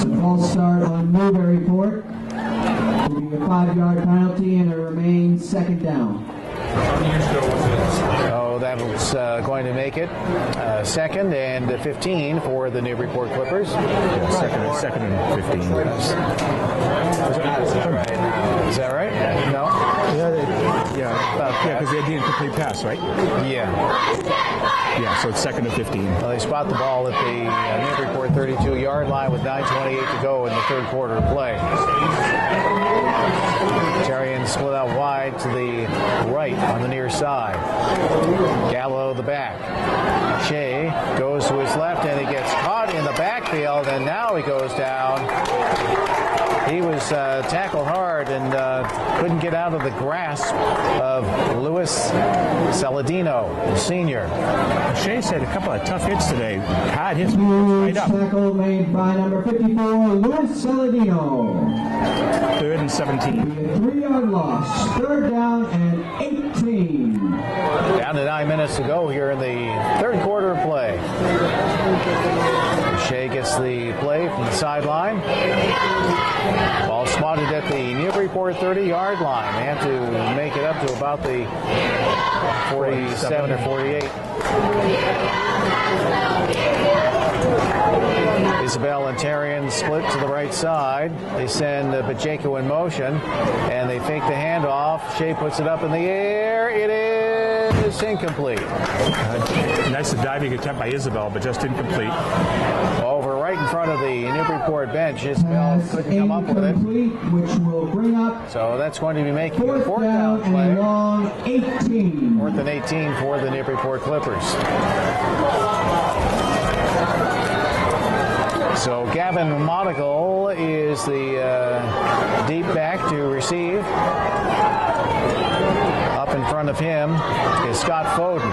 So false start on Newburyport. Will be a 5-yard penalty, and it remains second down. So that was going to make it second and 15 for the Newburyport Clippers. Yeah, second and 15. Is that right? No. Yeah, because they had the incomplete pass, right? Yeah. Yeah, so it's second and 15. Well, they spot the ball at the Newburyport 32-yard line with 9:28 to go in the third quarter of play. Terrian split out wide to the right on the near side. Gallo the back. Shea goes to his left, and he gets caught in the backfield, and now he goes down. He was tackled hard and couldn't get out of the grasp of Louis Saladino, the senior. Shea's had a couple of tough hits today. Hard hits right up. Tackle made by number 54, Louis Saladino. 3rd and 17. A 3-yard loss. Third down and 18. Down to 9 minutes to go here in the third quarter of play. Shea gets the play from the sideline. Ball spotted at the Newburyport 30-yard line. They have to make it up to about the 47 or 48. Isabel and Terrian split to the right side. They send Pacheco in motion, and they fake the handoff. Shea puts it up in the air. It is incomplete. Nice diving attempt by Isabel, but just incomplete. Over right in front of the Newburyport bench. Isabel couldn't come up with it. Which will bring up So that's going to be making a fourth fourth down down play. and a long 18. 4th and 18 for the Newburyport Clippers. So Gavin Monagle is the deep back to receive. Up in front of him is Scott Foden.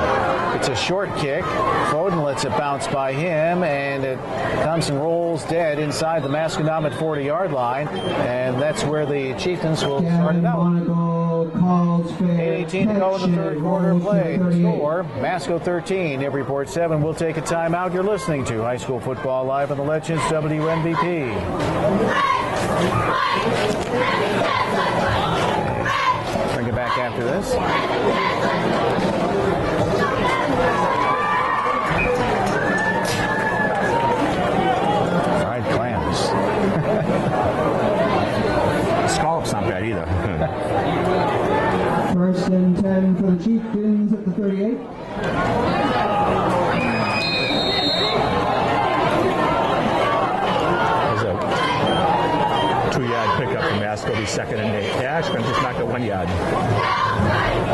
It's a short kick. Foden lets it bounce by him, and it comes and rolls dead inside the Masconomet 40-yard line, and that's where the Chieftains will start it out. Monagle calls for 8:18 to go in the third quarter of play. The score, Masco 13, Newburyport 7. We'll take a timeout. You're listening to High School Football Live on the Legends WMVP. Bring it back after this. All right, clams. Scallop's not bad either. First and 10 for the Chieftains at the 38. There's a 2-yard pickup from Masco. Be second and 8. Yeah, it's going to just knock it 1 yard.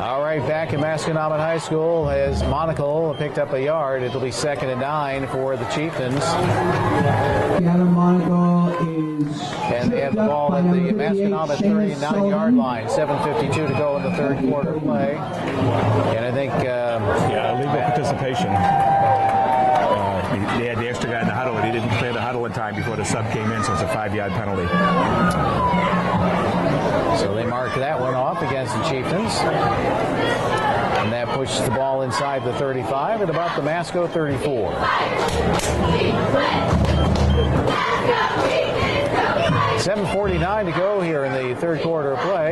All right, back at Masconomet High School as Monacle picked up a yard. It'll be 2nd and 9 for the Chieftains. Gavin Monagle is And they have the ball at the Masconomet 39-yard line. 7:52 to go in the third quarter play. And I think... Illegal participation. They had the extra guy in the huddle, and he didn't clear the huddle in time before the sub came in, so it's a 5-yard penalty. So they mark that one off against the Chieftains. And that pushes the ball inside the 35 at about the Masco 34. $7:49 to go here in the third quarter of play.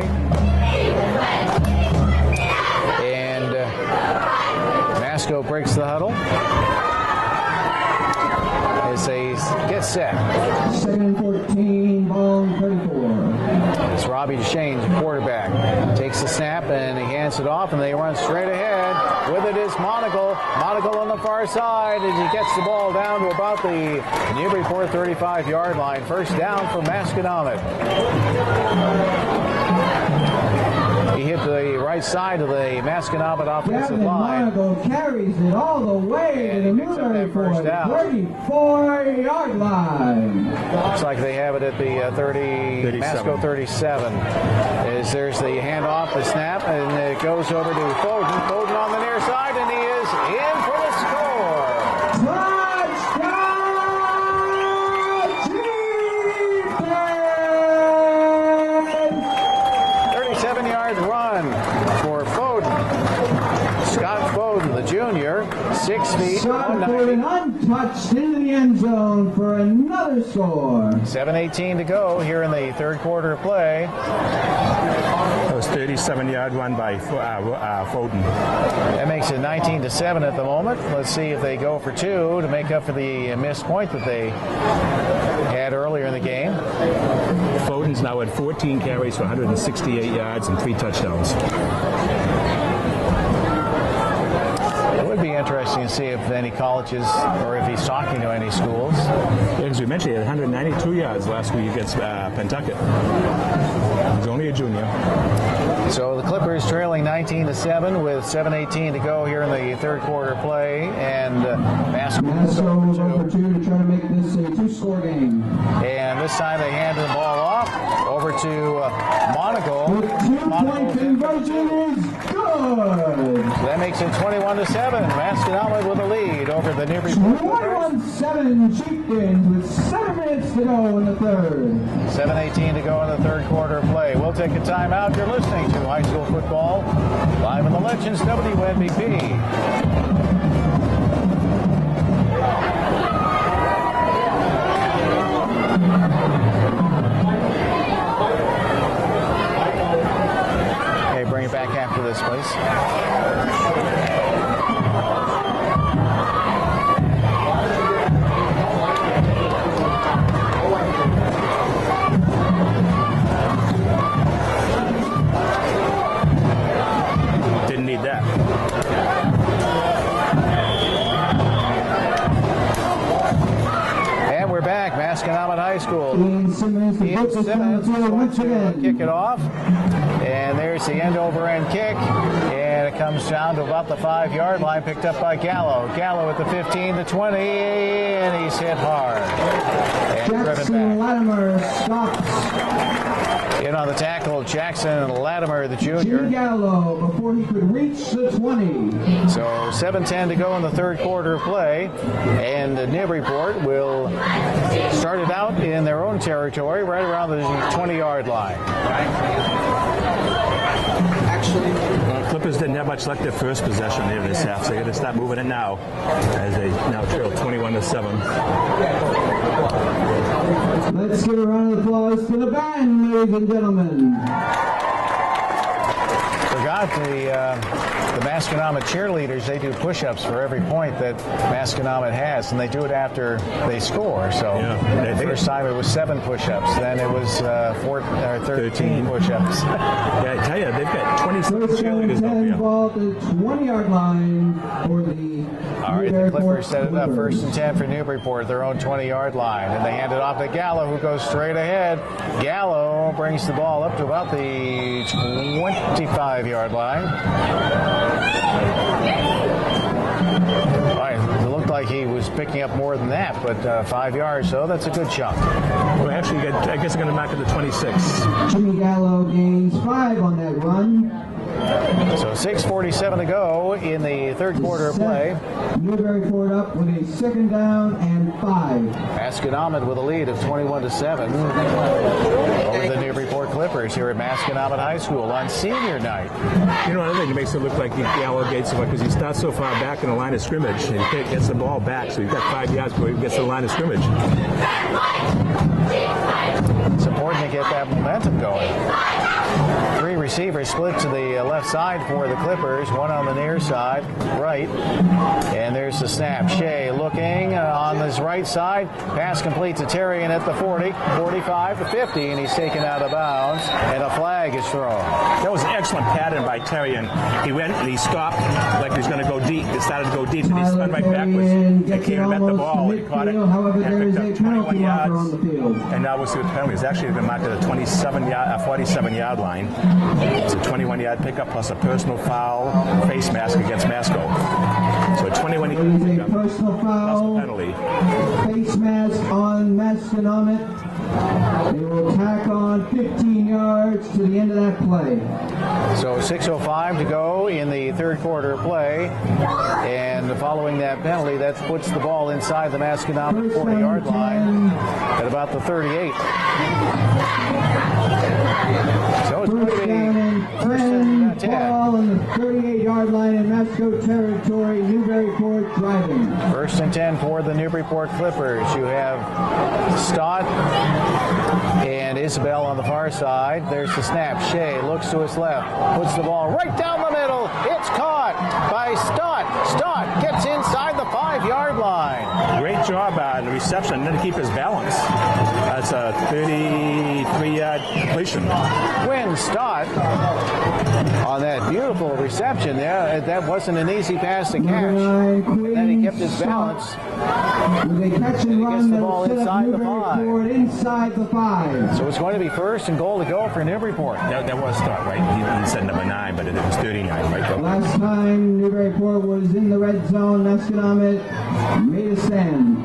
And Masco breaks the huddle. As they get set. Second and 14, ball and 34. It's Robbie Duchesne, the quarterback. Takes the snap and he hands it off, and they run straight ahead. With it is Monaco. Monaco on the far side as he gets the ball down to about the Newburyport 35-yard line. First down for Masconomet. He hit the right side of the Masconomet offensive line. Monaco carries it all the way to the Newburyport 34-yard line. Looks like they have it at the 30, Masco 37. As there's the handoff, the snap, and it goes over to Foden. Foden on the near side, and he is in for the score. Touchdown! 37-yard run for Foden. Scott Foden, the junior, 6 feet. Scott Foden untouched into the end zone for another score. 7:18 to go here in the third quarter of play. That was 37-yard run by Foden. That makes it 19-7 at the moment. Let's see if they go for two to make up for the missed point that they had earlier in the game. Foden's now at 14 carries for 168 yards and 3 touchdowns. It would be interesting to see if any colleges or if he's talking to any schools. Yeah, as we mentioned, he had 192 yards last week against Pentucket. He's only a junior. So the Clippers trailing 19-7 with 7:18 to go here in the third quarter play, and Masco goes over two to try to make this a two-score game. And this time they hand the ball off over to Monaco. The two-point conversion is good. So that makes it 21-7. Masconomet with a lead over the Newburyport. 21-7 Chieftains with 7 minutes to go in the third. 7:18 to go in the third quarter of play. We'll take a timeout. You're listening to High School Football live in the Legends WNBP. Okay, bring it back after this, please. Didn't need that. And we're back. Masconomet High School. Ian Simmons Kick it off, and there's the end-over-end kick, and it comes down to about the 5-yard line, picked up by Gallo. Gallo at the 15, the 20, and he's hit hard. And Jackson Latimer stops. In on the tackle, Jackson Latimer, the junior. Jimmy Gallo before he could reach the 20. So 7:10 to go in the third quarter of play, and Newburyport will start it out in their own territory, right around the 20-yard line. Clippers didn't have much luck their first possession there this half, so they're going to start moving it now as they now trail 21-7. Let's give a round of applause to the band, ladies and gentlemen. Forgot the Masconomet cheerleaders, they do push-ups for every point that Masconomet has, and they do it after they score. So the first time it was 7 push-ups, then it was 13 push-ups. Yeah, I tell you, they've got 26 cheerleaders up here. Ball to the 20-yard line for the All right, the Clippers set it up. First and 10 for Newburyport, their own 20-yard line. And they hand it off to Gallo, who goes straight ahead. Gallo brings the ball up to about the 25-yard line. All right, it looked like he was picking up more than that, but 5 yards, so that's a good chunk. Well, actually, I guess they're going to knock it to 26. Jimmy Gallo gains 5 on that run. So 6:47 to go in the third quarter of play. Newburyport up with a second down and 5. Masconomet with a lead of 21-7 over the Newburyport Clippers here at Masconomet High School on senior night. You know, another thing that makes it look like Gallo gates him because he starts so far back in the line of scrimmage and he gets the ball back, so he's got 5 yards before he gets to the line of scrimmage. It's important to get that momentum going. three receivers split to the left side for the Clippers, one on the near side, right. And there's the snap. Shea looking on his right side. Pass complete to Terrian at the 40, 45 to 50, and he's taken out of bounds, and a flag is thrown. That was an excellent pattern by Terrian. He went and he stopped like he was going to go deep. He started to go deep, and he spun right backwards. He came and met the ball, and he caught it, however, and there is picked a up penalty 21 marker yards. on the field. And now we'll see what the penalty is. Actually, been marked at a 47-yard line. It's a 21-yard pickup plus a personal foul face mask against Masco. So a 21-yard There is a pickup personal plus foul, a penalty. face mask on Masconomet. They will tack on 15 yards to the end of that play. So 6:05 to go in the third quarter play. And following that penalty, that puts the ball inside the Masconomet 40-yard line at about the 38. So it's going to First be down and first and 10. ball on the 38-yard line in Masco territory. Newburyport driving. First and 10 for the Newburyport Clippers. You have Stott and Isabel on the far side. There's the snap. Shea looks to his left, puts the ball right down the middle. It's caught by Stott. Stott gets inside the 5-yard line. Great job on the reception, and to keep his balance. That's a 33-yard completion. Quinn Stott on that beautiful reception there. That wasn't an easy pass to catch. And then he kept his balance. With a catch and run the that ball will set up inside the 5. Newburyport inside the 5. So it's going to be first and goal to go for Newburyport. That was Stott, right? He said number 9, but it was 39, right? Last time Newburyport was in the red zone, Masconomet made a stand.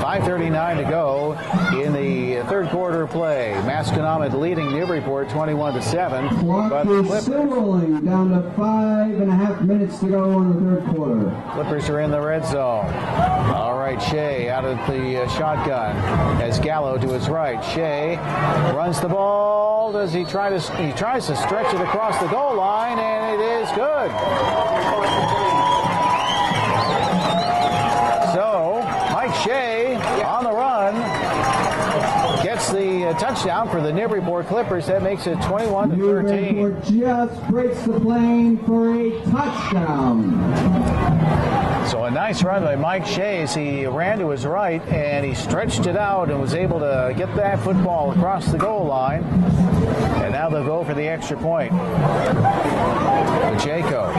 5:39 to go in the third quarter play. Masconomet leading Newburyport 21-7. Clock is still rolling, down to 5.5 minutes to go in the third quarter. Clippers are in the red zone. All right, Shea out of the shotgun. Has Gallo to his right. Shea runs the ball. Does he try to? He tries to stretch it across the goal line, and it is good. So Mike Shea on the run gets the touchdown for the Newburyport Clippers. That makes it 21-13. Newburyport just breaks the plane for a touchdown. So a nice run by Mike Shea as he ran to his right and he stretched it out and was able to get that football across the goal line. And now they'll go for the extra point. Pacheco.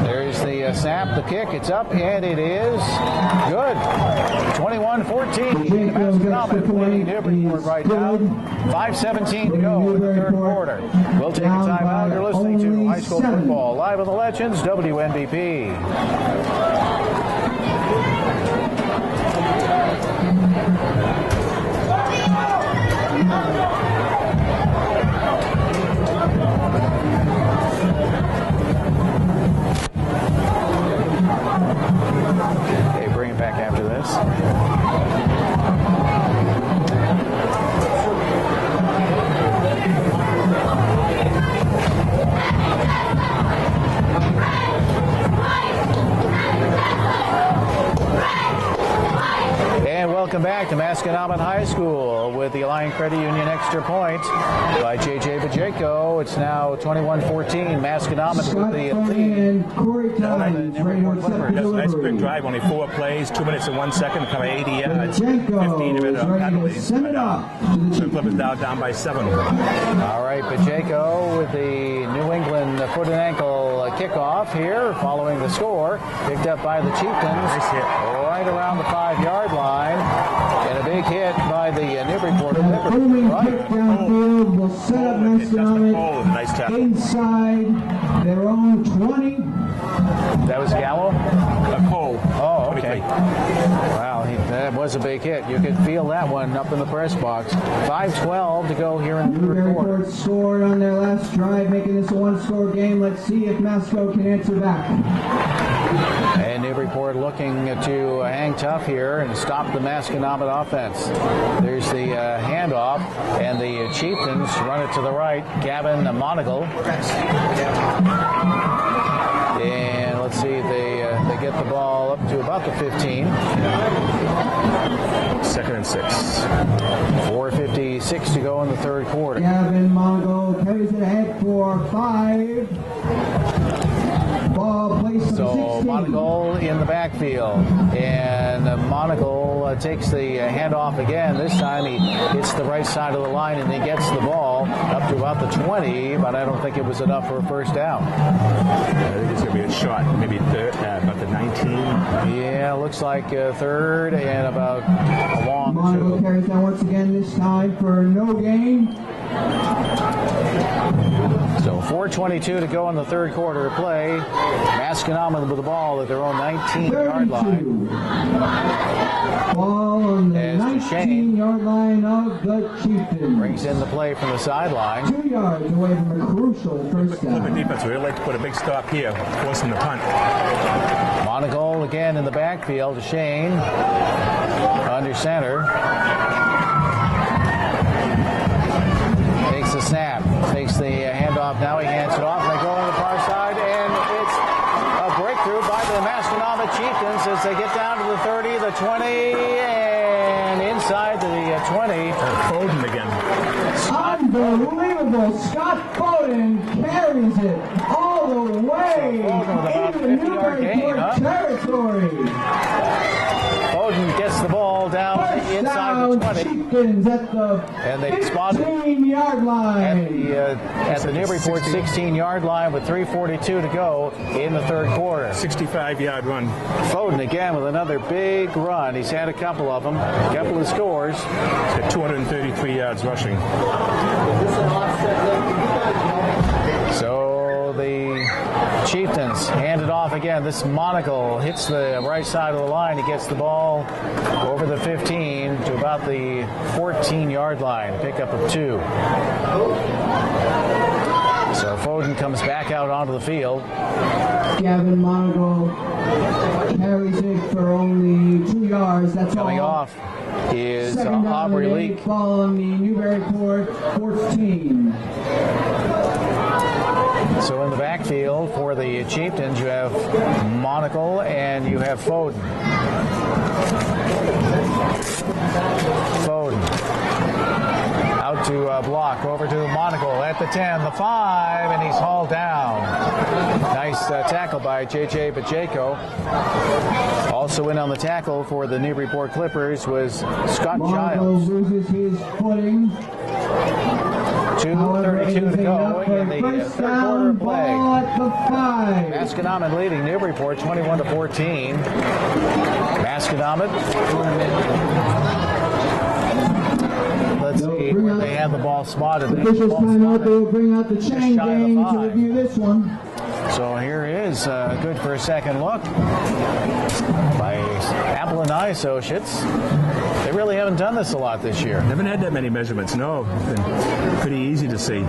There's the snap, the kick, it's up, and it is good. 21-14. Masconomet leading Newburyport right now. 5:17 to go in the third quarter. We'll take a time out. You're listening to High School Football live on the Legends, WNBP. Okay, bring it back after this. And welcome back to Masconomet High School with the Alliant Credit Union extra point by J.J. Pacheco. It's now 21-14. Masconomet with the lead. And Corey Tynes, right on set for That's a nice quick delivery. drive, only 4 plays, 2 minutes and 1 second, cover 80 yards. 15 Pacheco of it is are ready to penalties. send it up to the So Chiefs. Clippers down by 7. All right, Pacheco with the New England foot and ankle kickoff here following the score. Picked up by the Chieftains. Nice hit. Right around the 5-yard line. And a big hit by the Newburyport Clippers. Booming Right. kick downfield will set up Masconomet Nice tackle. inside their own 20. That was Gallo? Cole. Oh, 23. okay. Wow, that was a big hit. You could feel that one up in the press box. 5:12 to go here in the third quarter. Newburyport scored on their last drive, making this a one-score game. Let's see if Masco can answer back. And Newburyport looking to hang tough here and stop the Masconomet offense. There's the handoff, and the Chieftains run it to the right. Gavin Monagle. And let's see, they get the ball up to about the 15. Second and 6. 4:56 to go in the third quarter. Gavin Mongo carries it ahead for 5. Ball placed on So 16. Monaco in the backfield, and Monaco takes the handoff again. This time he hits the right side of the line and he gets the ball up to about the 20, but I don't think it was enough for a first down. I think it's going to be a shot, maybe about the 19. Yeah, looks like third and about a long Monaco carries down once again, this time for no gain. So 4:22 to go in the third quarter of play. Masconomet with the ball at their own 19-yard line. Ball on the As Duchesne 19-yard line of the Chieftains. brings in the play from the sideline. 2 yards away from a crucial first The down. defense would like to put a big stop here, forcing the punt. Monaco again in the backfield. Duchesne under center. Takes the snap. Takes the handoff. Now he hands it off. And they go on the far side. And it's a breakthrough by the Masconomet Chieftains as they get down to the 30, the 20, and inside the 20. Foden again. Unbelievable. Scott Foden carries it all the way Foden with about into 50-yard gain, Newburyport territory. Foden gets the ball down First inside down, the 20. Chieftains at the And they spot it 15-yard line. at the Newburyport 16-yard line with 3:42 to go in the third quarter. 65-yard run. Foden again with another big run. He's had a couple of them, a couple of scores. He's got 233 yards rushing. So the Chieftains hand it off again. This Monaco hits the right side of the line. He gets the ball over the 15 to about the 14-yard line. Pickup of 2. So Foden comes back out onto the field. Gavin Monaco carries it for only 2 yards. That's Coming all. off is Second down Aubrey and Leak. 8, ball on the Newburyport 14. So in the backfield for the Chieftains, you have Monaco and you have Foden. Foden out to block, over to Monaco at the 10, the 5, and he's hauled down. Nice tackle by J.J. Pacheco. Also in on the tackle for the Newburyport Clippers was Scott Monaco Giles. loses his footing. 2:32 to go in the First third quarter down, of play. ball at the 5. Masconomet leading Newburyport 21-14. Masconomet. Let's see where they have the ball spotted. Officials timeout. They will bring out the chain shy of the gang to 5. review this one. So here is good for a second look by Apple and I Associates. They really haven't done this a lot this year. Haven't had that many measurements, no. It's been pretty easy to see.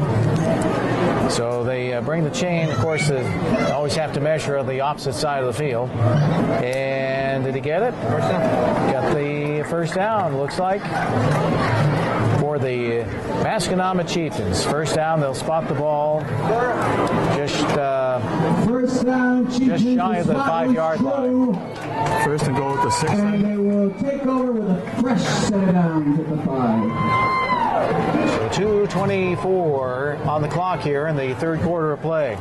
So they bring the chain. Of course, they always have to measure on the opposite side of the field. And did he get it? First down. Got the first down, looks like, for the Masconomet Chieftains. First down, they'll spot the ball just First down, Chieftains. just shy of the 5-yard line. First and goal at the 6. And they will take over with a fresh set of downs at the 5. So 2:24 on the clock here in the third quarter of play.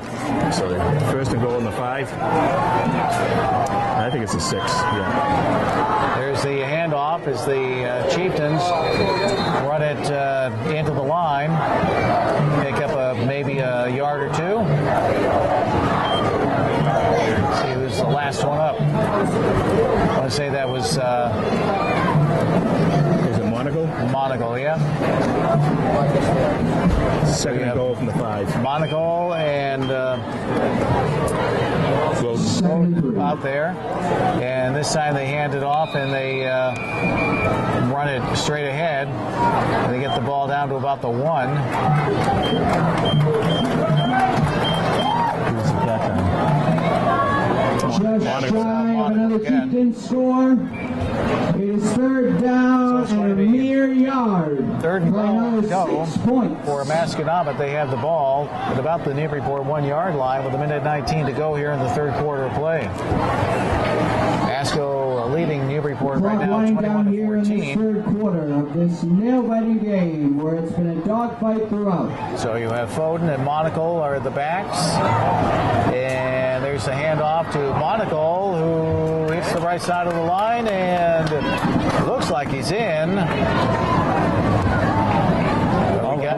So first and goal in the 5. I think it's a 6, yeah. There's the handoff as the Chieftains run it into the line. Pick up maybe a yard or 2. Let's see who's the last one up. I want to say that was Is it Monaco? Monaco, yeah. Second and goal from the 5. Monaco and out there. And this time they hand it off and they run it straight ahead. And they get the ball down to about the 1. Just shy of another Chieftains score. It is third down So it's and a gonna be mere yard. Third and For goal another to go 6 points. for Masconomet. They have the ball at about the Newburyport 1-yard line with a minute 19 to go here in the third quarter of play. Masco leading Newburyport right Clock now, winding 21 down to here in this 14. third quarter of this nail-biting game where it's been a dogfight throughout. So you have Foden and Monocle are at the backs. And there's the handoff to Monocle, who hits the right side of the line and looks like he's in.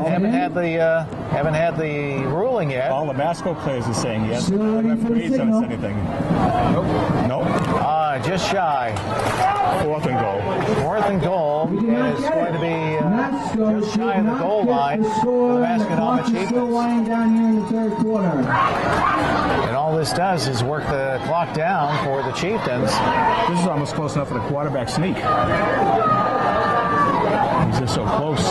Haven't had the ruling yet. All the Masco players are saying yes. Still The waiting for the referees haven't said signal. anything. Nope. Just shy. 4th and goal. 4th and goal. We did And not it's get going it. to be Masco just shy did of the not goal get line the for score, the and the clock Masconomet is still Chieftains. winding down here in the third quarter. And all this does is work the clock down for the Chieftains. This is almost close enough for the quarterback sneak. He's just so close.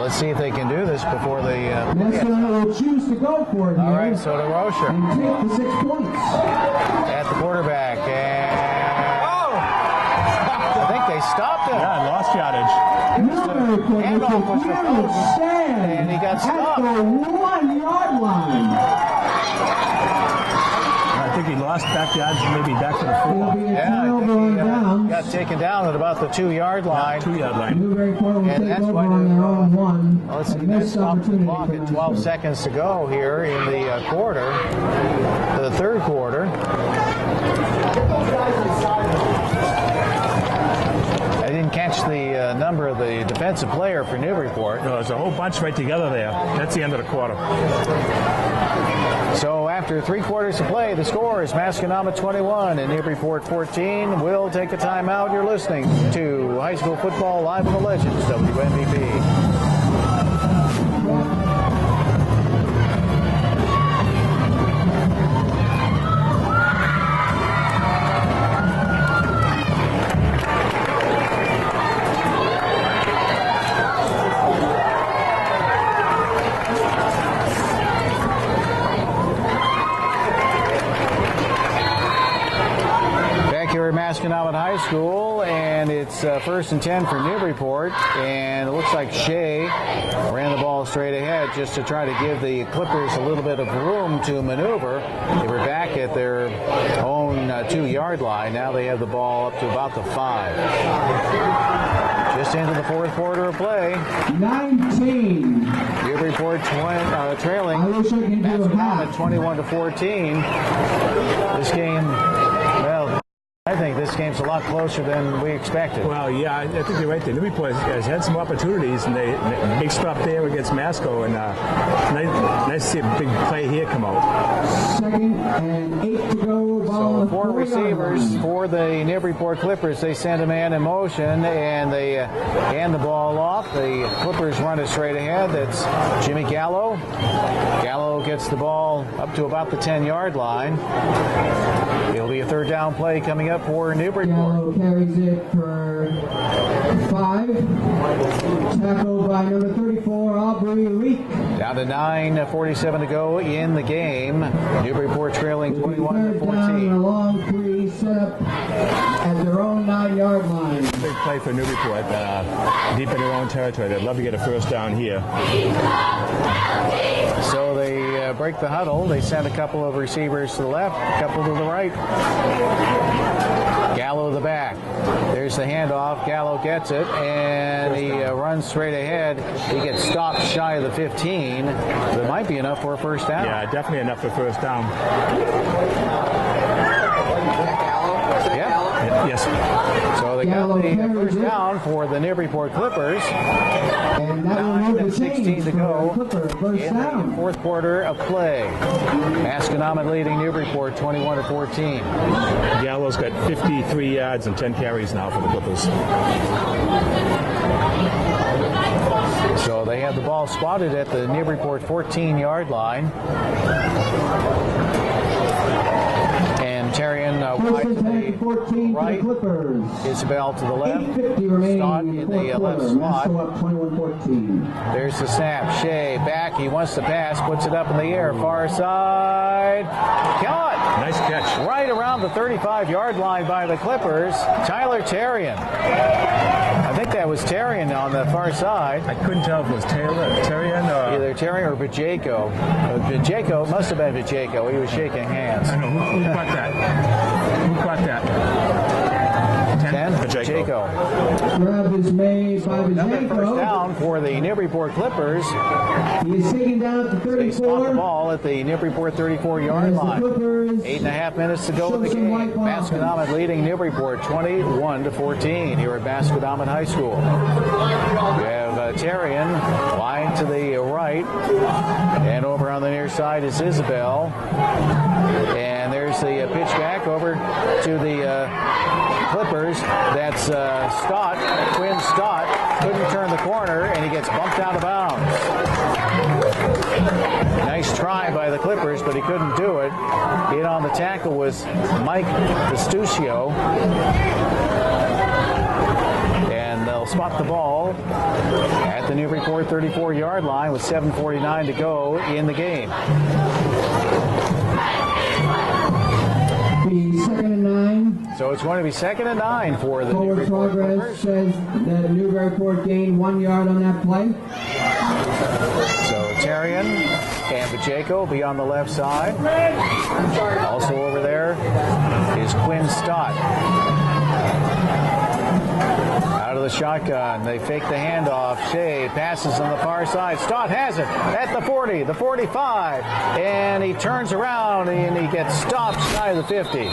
Let's see if they can do this before the Masconomet will choose to go for it here. all right, so to Rocher and take the 6 points. at the quarterback, and I think they stopped him. Yeah, lost yardage. Newburyport handoff was with a for huge Foden, stand and he got stopped. at the 1-yard line. I think he lost back yardage, maybe back to the It'll 4. be a Yeah, I turnover think on he downs. got taken down at about the 2-yard line. 2-yard line. Newburyport will And take that's over why on their own one. Let's A see, that missed stopped the opportunity clock for at 12 Masco. seconds to go here in the quarter, the third quarter. I didn't catch the number of the defensive player for Newburyport. No, there's a whole bunch right together there. That's the end of the quarter. So after 3 quarters of play, the score is Masconomet 21 and Newburyport 14. We'll take a timeout. You're listening to High School Football Live in the Legends, WMVP. Masconomet High School, and it's 1st and 10 for Newburyport, and it looks like Shea ran the ball straight ahead just to try to give the Clippers a little bit of room to maneuver. They were back at their own 2-yard line. Now they have the ball up to about the 5. Just into the 4th quarter of play. 19. Newburyport trailing I wish I could do a Masconomet half. 21 to 14. This game, well, I think this game's a lot closer than we expected. Well, yeah, I think you're right there. Newburyport has had some opportunities, and they big stop there against Masco, and nice to see a big play here come out. 2nd and 8 to go. Ball So on the 4 4-yard receivers line. for the Newburyport Clippers. They send a man in motion, and they hand the ball off. The Clippers run it straight ahead. That's Jimmy Gallo. Gallo gets the ball up to about the 10-yard line. It'll be a 3rd down play coming up for Newburyport. Gallo carries it for 5. Tackled by number 34, Aubrey Leak. Down to 9:47 to go in the game. Newburyport trailing 21 to 3rd down, a 14. long 3 set up at their own 9-yard line. Big play for Newburyport, deep in their own territory. They'd love to get a 1st down here. So they break the huddle. They send a couple of receivers to the left, a couple to the right. Gallo the back. There's the handoff. Gallo gets it, and he runs straight ahead. He gets stopped shy of the 15. That might be enough for a 1st down. Yeah, definitely enough for 1st down. Yeah. Yes. So they got Gallo the carries 1st it. down for the Newburyport Clippers. And that will move the 16 chains to for go Clipper. 1st in the down. 4th quarter of play. Masconomet leading Newburyport 21 to 14. Gallo's got 53 yards and 10 carries now for the Clippers. So they have the ball spotted at the Newburyport 14-yard line. And Terrian wide to 1st and 10 the to 14 right. for the Clippers. Isabel to the left. 8:50 remaining Stott in in the the 4th left quarter. slot. Masco up 21-14. There's the snap. Shea back. He wants to pass. Puts it up in the air. Far side. Caught. Nice catch. Right around the 35-yard line by the Clippers. Tyler Terrian. I think that was Terrian on the far side. I couldn't tell if it was Terrian or... Either Terrian or Vijayko. Vijayko, must have been Vijayko. He was shaking hands. I know. Who caught that? Who caught that? Pacheco. Grab is made by Another first Pacheco. down for the Newburyport Clippers. He is taken down to They spot the 34. ball at the Newburyport 34-yard As the line. Clippers 8.5 minutes to go in the show some game. life on offense. Masconomet leading Newburyport 21-14 here at Masconomet High School. We have Terrian lying to the right, and over on the near side is Isabel. And there's the pitch back over to the Clippers. That's Stott, Quinn Stott. Couldn't turn the corner, and he gets bumped out of bounds. Nice try by the Clippers, but he couldn't do it. In on the tackle was Mike Vestuccio. And they'll spot the ball at the Newburyport 34-yard line with 7:49 to go in the game. The 2nd and 9. So it's going to be 2nd and 9 for the Forward Newburyport progress Clippers. says that Newburyport gained 1 yard on that play. So Terrian and Pacheco will be on the left side. Also over there is Quinn Stott. Out of the shotgun, they fake the handoff. Shea passes on the far side. Stott has it at the 40, the 45, and he turns around and he gets stopped shy of the 50.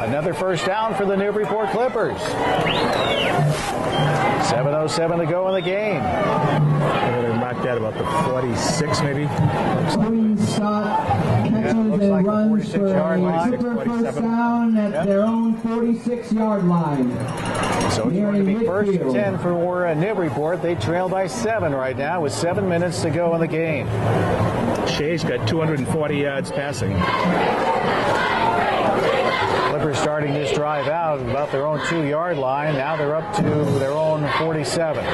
Another first down for the Newburyport Clippers. 7:07 to go in the game. They marked that about the 46, maybe. Quinn Stott catches looks and like the runs for 46-yard a line. Clipper first 47. down at their own 46-yard line. So it's going to be first and Midfield. 10 for Newburyport. They trail by 7 right now with 7 minutes to go in the game. Shea's got 240 yards passing. Clippers starting this drive out at about their own 2-yard line. Now they're up to their own 47.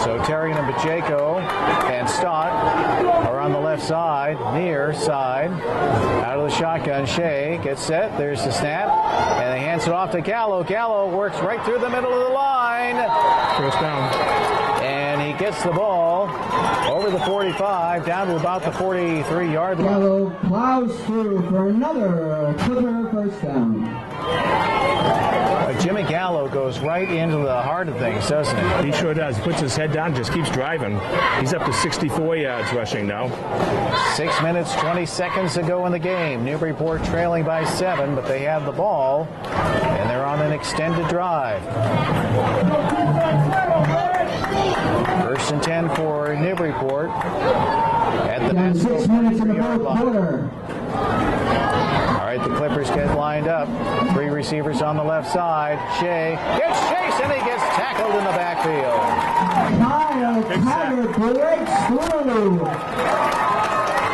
So Terrian and Pacheco and Stott are on the left side, near side. Out of the shotgun, Shea gets set. There's the snap. And he hands it off to Gallo. Gallo works right through the middle of the line. First down. And he gets the ball over the 45, down to about the 43-yard line. Gallo plows through for another Clipper first down. Jimmy Gallo goes right into the heart of things, doesn't he? He sure does. Puts his head down, just keeps driving. He's up to 64 yards rushing now. 6 minutes, 20 seconds to go in the game. Newburyport trailing by 7, but they have the ball, and they're on an extended drive. First and 10 for Newburyport at the Down 6 minutes in the 3-yard fourth line. quarter. All right, the Clippers get lined up. 3 receivers on the left side. Shea gets chased, and he gets tackled in the backfield. Kyle Taggart breaks through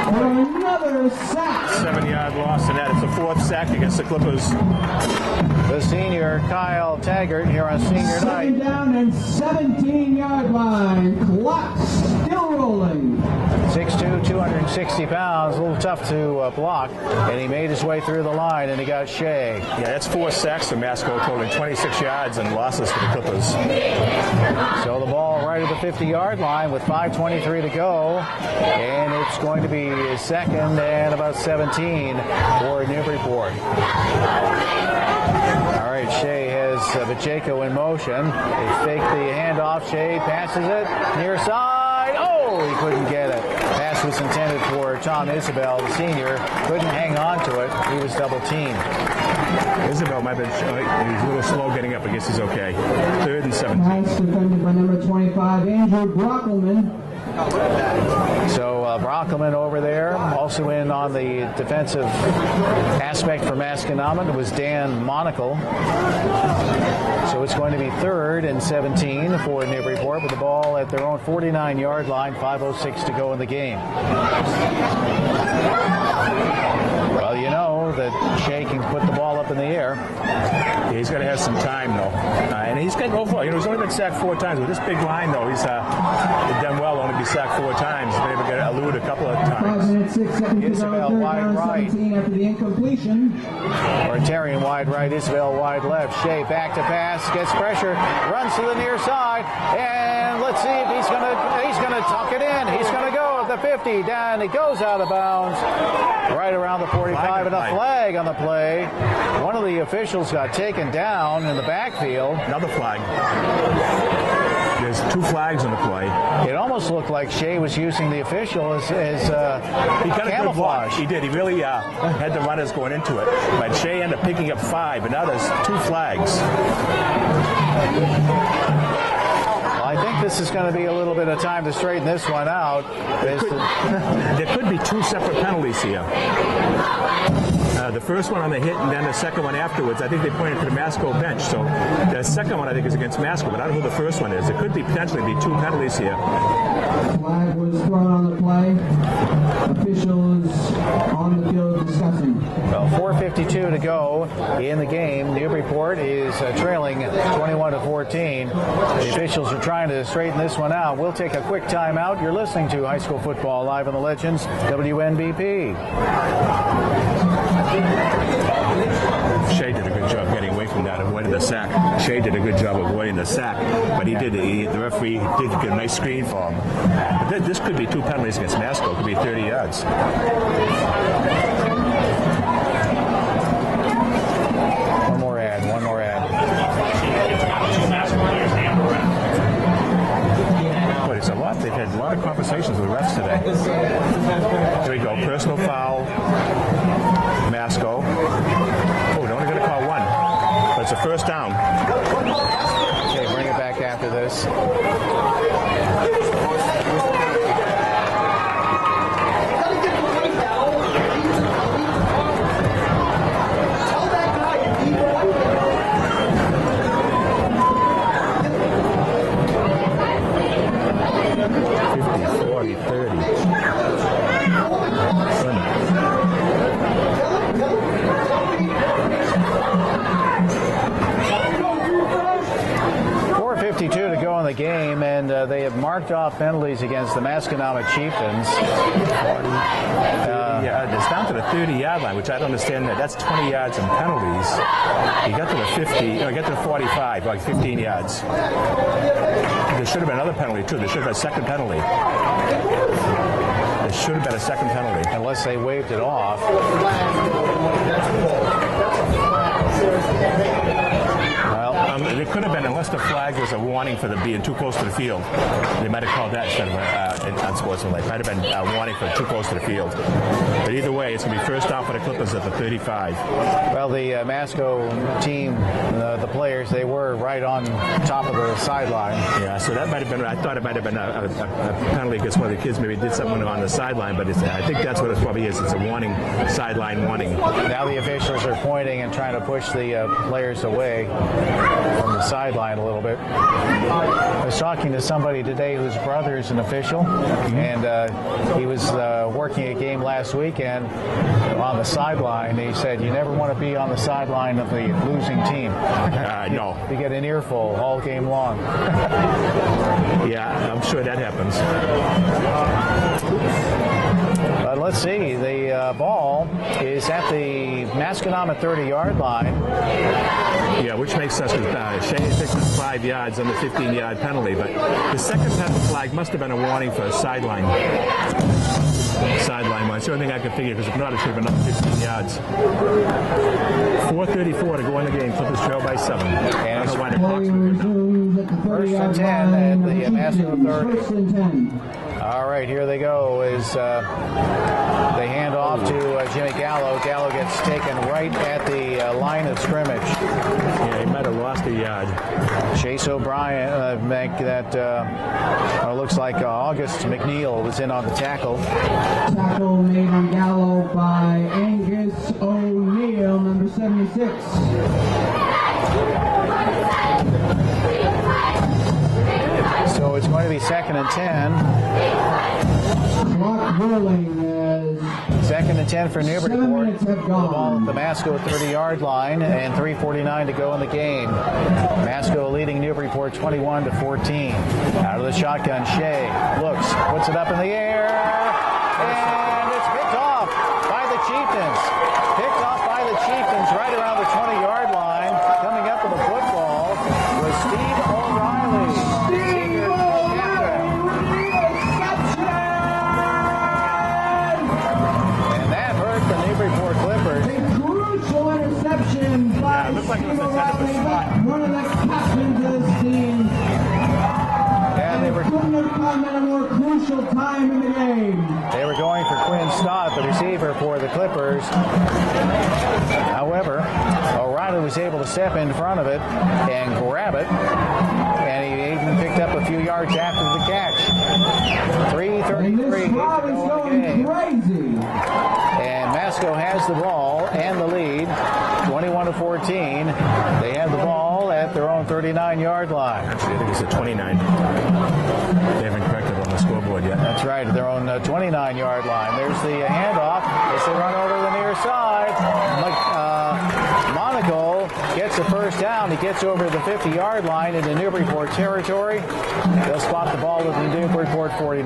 for another sack. 7-yard loss, and that is the 4th sack against the Clippers. The senior Kyle Taggart here on senior night. 2nd down and 17-yard line. Clock still rolling. 6'2", 260 pounds, a little tough to block, and he made his way through the line, and he got Shea. Yeah, that's 4 sacks for Masco, totaling 26 yards and losses for the Clippers. So the ball right at the 50-yard line with 5:23 to go, and it's going to be 2nd and about 17 for Newburyport. All right, Shea has Pacheco in motion. They fake the handoff. Shea passes it near side. Oh, he couldn't get it. Pass was intended for Tom Isabel, the senior. Couldn't hang on to it. He was double teamed. Isabel might have been, he's a little slow getting up. I guess he's okay. 3rd and 17. Pass defended by number 25, Andrew Brockelman. So Brockelman over there, also in on the defensive aspect for Masconomet was Dan Monacle. So it's going to be 3rd and 17 for Newburyport with the ball at their own 49-yard line, 5:06 to go in the game. Well, you know that Shea can put the ball up in the air. Yeah, he's got to have some time, though. And he's got to go for it. You know, he's only been sacked 4 times. With this big line, though, he's done well only be sacked 4 times. He's been able to get elude a couple of 5 times. minutes, 6 seconds to go. Isabel 3rd wide down, right. 17 after the incompletion. Terrian wide right, Isabel wide left. Shea back to pass, gets pressure, runs to the near side, and let's see if he's gonna tuck it in. He's gonna go. the 50, down, it goes out of bounds, right around the 45, and a flag on the play. One of the officials got taken down in the backfield. Another flag. There's 2 flags on the play. It almost looked like Shea was using the official as he got camouflage. A good block. He did. He really had the runners going into it. But Shea ended up picking up 5, and now there's 2 flags. Well, I think this is going to be a little bit of time to straighten this one out. There could be 2 separate penalties here. The first one on the hit and then the second one afterwards, I think they pointed to the Masco bench. So the second one, I think, is against Masco, but I don't know who the first one is. It could be potentially be 2 penalties here. Flag was thrown on the play. Officials on the field discussing. Well, 4:52 to go in the game. Newburyport is trailing 21-14. The officials are trying to straighten this one out. We'll take a quick timeout. You're listening to High School Football Live on the Legends, WNBP. Shea did a good job getting away from that, avoiding the sack. Shea did a good job avoiding the sack, but the referee did get a nice screen for him. But this could be 2 penalties against Masco. It could be 30 yards. One more ad. Boy, it's a lot. They've had a lot of conversations with the refs today. Here we go. Personal foul. Masco. Oh, they're only going to call 1. But it's a first down. Okay, bring it back after this. The game, and they have marked off penalties against the Masconomet Chieftains. It's down to the 30-yard line, which I don't understand. That's 20 yards in penalties. You got to the 50, get to the 45, like 15 yards. There should have been another penalty, too. There should have been a second penalty. There should have been a second penalty. Unless they waved it off. It could have been, unless the flag was a warning for them being too close to the field. They might have called that instead of unsportsmanlike. It might have been a warning for too close to the field. But either way, it's going to be first down for the Clippers at the 35. Well, the Masco team, the players, they were right on top of the sideline. Yeah, so that might have been, I thought it might have been a penalty against one of the kids. Maybe did something on the sideline, but I think that's what it probably is. It's a warning, sideline warning. Now the officials are pointing and trying to push the players away from the sideline a little bit. I was talking to somebody today whose brother is an official, and he was working a game last weekend on the sideline. He said, you never want to be on the sideline of the losing team. No. You get an earful all game long. Yeah, I'm sure that happens. But let's see, the ball is at the Masconomet 30-yard line. Yeah, which makes sense because Shea takes 5 yards on the 15-yard penalty, but the second penalty flag must have been a warning for a sideline one. It's the only thing I could figure, because if not, it should have been another 15 yards. 4:34 to go in the game. Clippers trail by 7. And it's First and 10 at the Masco 30. First and 10. All right, here they go as they hand off to Jimmy Gallo. Gallo gets taken right at the line of scrimmage. Yeah, he might have lost a yard. Chase O'Brien, looks like August McNeil was in on the tackle. Tackle made on Gallo by Angus O'Neill, number 76. So it's going to be 2nd and 10. Clock rolling as 2nd and 10 for 7 Newburyport. minutes have The ball gone. at the Masco 30-yard line and 3:49 to go in the game. Masco leading Newburyport 21-14. Out of the shotgun, Shea looks, puts it up in the air, and it's picked off by the Chieftains. Picked off by the Chieftains right around the 20-yard line. Coming up with the football was Steve O'Reilly. couldn't have come at a more crucial time in the game. They were going for Quinn Stott, the receiver for the Clippers. However, O'Reilly was able to step in front of it and grab it, and he even picked up a few yards after the catch. 3:33 And this crowd is to go in the going game. crazy. And Masco has the ball and the lead, 21-14. They have the ball at their own 39-yard line. Actually, I think it's a 29. They haven't corrected on the scoreboard yet. That's right, at their own 29-yard line. There's the handoff as they run over the near side. Monaco gets the first down. He gets over the 50-yard line into Newburyport territory. They'll spot the ball with the Newburyport 49.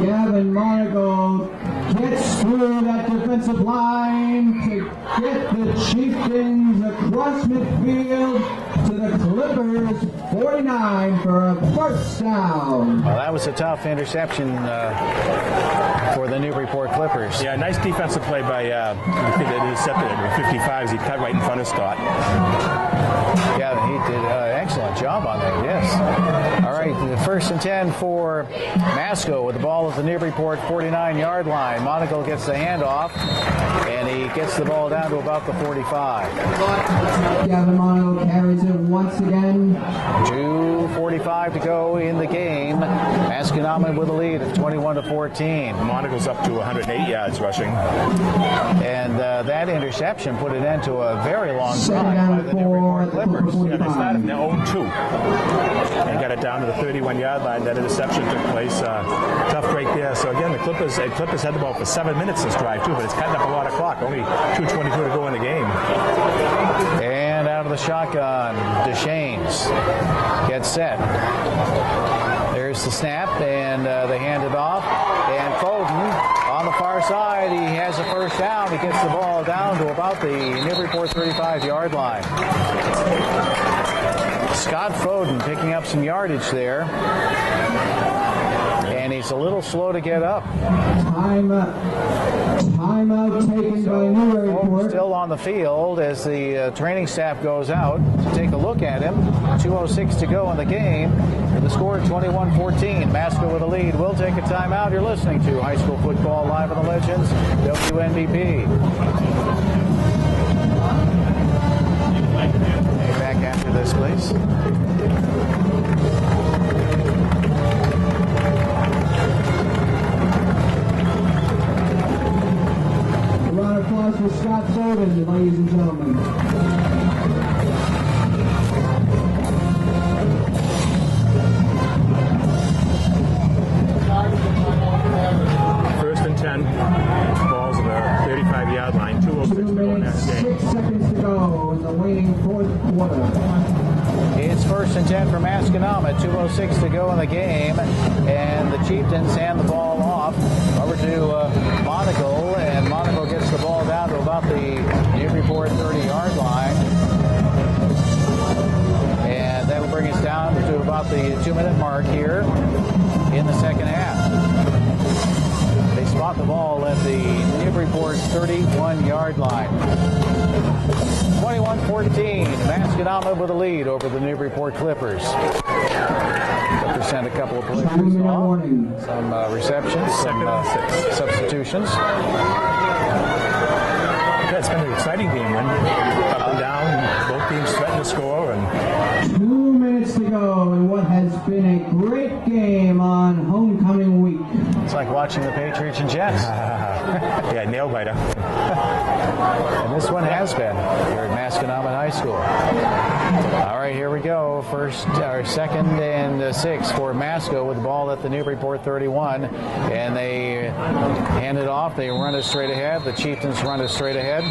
Gavin Monaco gets through that defensive line to get the Chieftains across midfield to the Clippers 49 for a first down. Well, that was a tough interception for the Newburyport Clippers. Yeah, nice defensive play by the kid that intercepted it with 55s. He cut right in front of Stott. Yeah, he did an excellent job on that, yes. All right, the 1st and 10 for Masco with the ball at the Newburyport 49-yard line. Monaco gets the handoff, and he gets the ball down to about the 45. Gavin Monaco carries it once again. 2:45 to go in the game. Masconomet with a lead of 21-14. Monaco's up to 108 yards rushing. And that interception put an end to a very long Second drive by down the for Newburyport the Clippers. Yeah, they started in 45. their own 2 and got it down to the 31-yard line. That interception took place. Tough break there. So again, the Clippers had the ball for 7 minutes this drive too, but it's cutting up a lot of clock. Only 2:22 to go in the game. And out of the shotgun, Deschaines gets set. There's the snap, and they hand it off. And Foden on the far side, he has a first down. He gets the ball down to about the Newburyport 35-yard line. Scott Foden picking up some yardage there. And he's a little slow to get up. Timeout taken by Newburyport. Still on the field as the training staff goes out to take a look at him. 2:06 to go in the game. The score 21-14. Masco with a lead. We'll take a timeout. You're listening to High School Football Live on the Legends, WNBP. Back after this, please. A round of applause for Scott Foden, ladies and gentlemen. First and 10. Balls at the 35-yard line. 2:06 to 2 go in minutes, that game. 6 seconds to go in the waning fourth quarter. It's 1st and 10 for Masconomet. 2:06 to go in the game. And the Chieftains hand the ball off over to Monaco. And Monaco gets the ball down to about the Newburyport 30-yard line. And that'll bring us down to about the 2-minute mark here in the second half. They spot the ball at the Newburyport 31-yard line. 21-14. Masconomet with a lead over the Newburyport Clippers. Clippers sent a couple of players off. Some receptions, some substitutions. Yeah, it's been an exciting game, man. Up and down, both teams threatened to score, and 2 minutes to go in what has been a great game on homecoming week. It's like watching the Patriots and Jets. yeah, nail biter. And this one has been here at Masconomet High School. All right, here we go. Second and 6 for Masco with the ball at the Newburyport 31. And they hand it off. They run it straight ahead. The Chieftains run it straight ahead.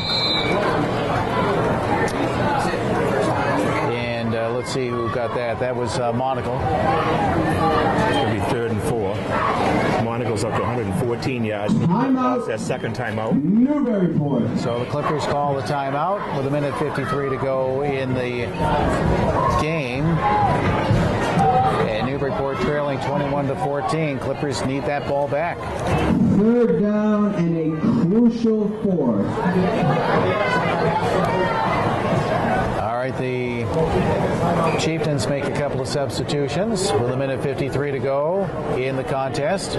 And let's see who got that. That was Monaco. It's going to be 3rd and 4. Monaco's up to 114 yards. Timeout. Their second timeout. Newburyport. So the Clippers call the timeout with 1:53 to go in the game. And Newburyport trailing 21-14. Clippers need that ball back. 3rd down and a crucial 4th. All right, the Chieftains make a couple of substitutions with 1:53 to go in the contest.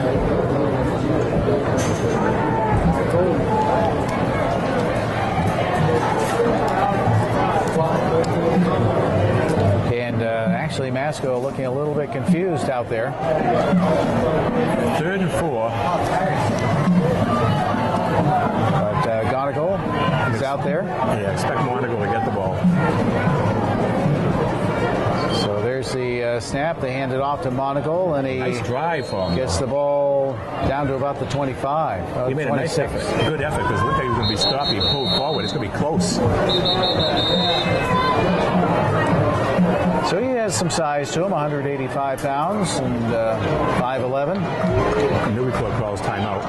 And actually, Masco looking a little bit confused out there. 3rd and 4. But Gonigal is out there. Yeah, expect Monaco to get the ball. So there's the snap. They hand it off to Monaco, and he Nice drive for him. gets the ball down to about the 25. He made a nice 26. effort. Good effort, because it looked like he was going to be stopped. He pulled forward. It's going to be close. So he has some size to him, 185 pounds and 5'11". Newburyport calls timeout.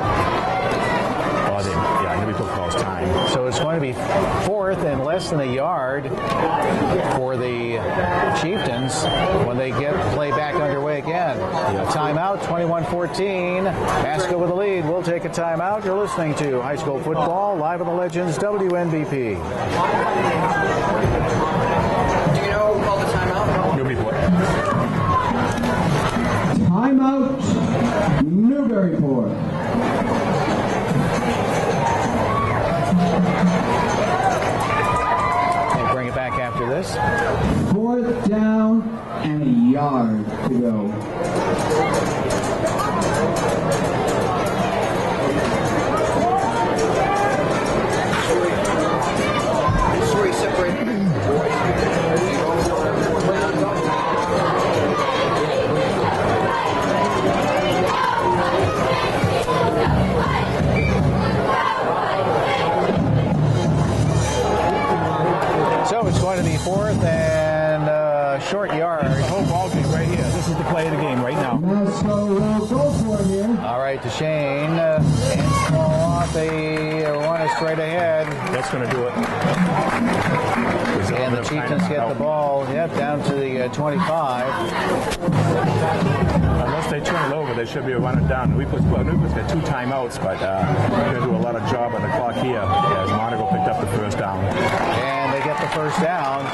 Newburyport calls time. So it's going to be 4th and less than a yard for the Chieftains when they get play back underway again. A timeout, 21-14. Masco with the lead. We'll take a timeout. You're listening to High School Football, live on the Legends, WNBP. Do you know who called the timeout? Newburyport. Timeout, Newburyport. They bring it back after this. 4th down and a yard to go. Sorry, separate. So it's going to be 4th and short yard. The whole ball game right here. This is the play of the game right now. Masco will go for it here. All right, to Shane. Hands the ball off. They run it straight ahead. That's going to do it. And the Chieftains get the ball, down to the 25. Unless they turn it over, they should be running down. Newburyport's got 2 timeouts, but they're going to do a lot of job on the clock here as Monaco picked up the first down. And they get the first down.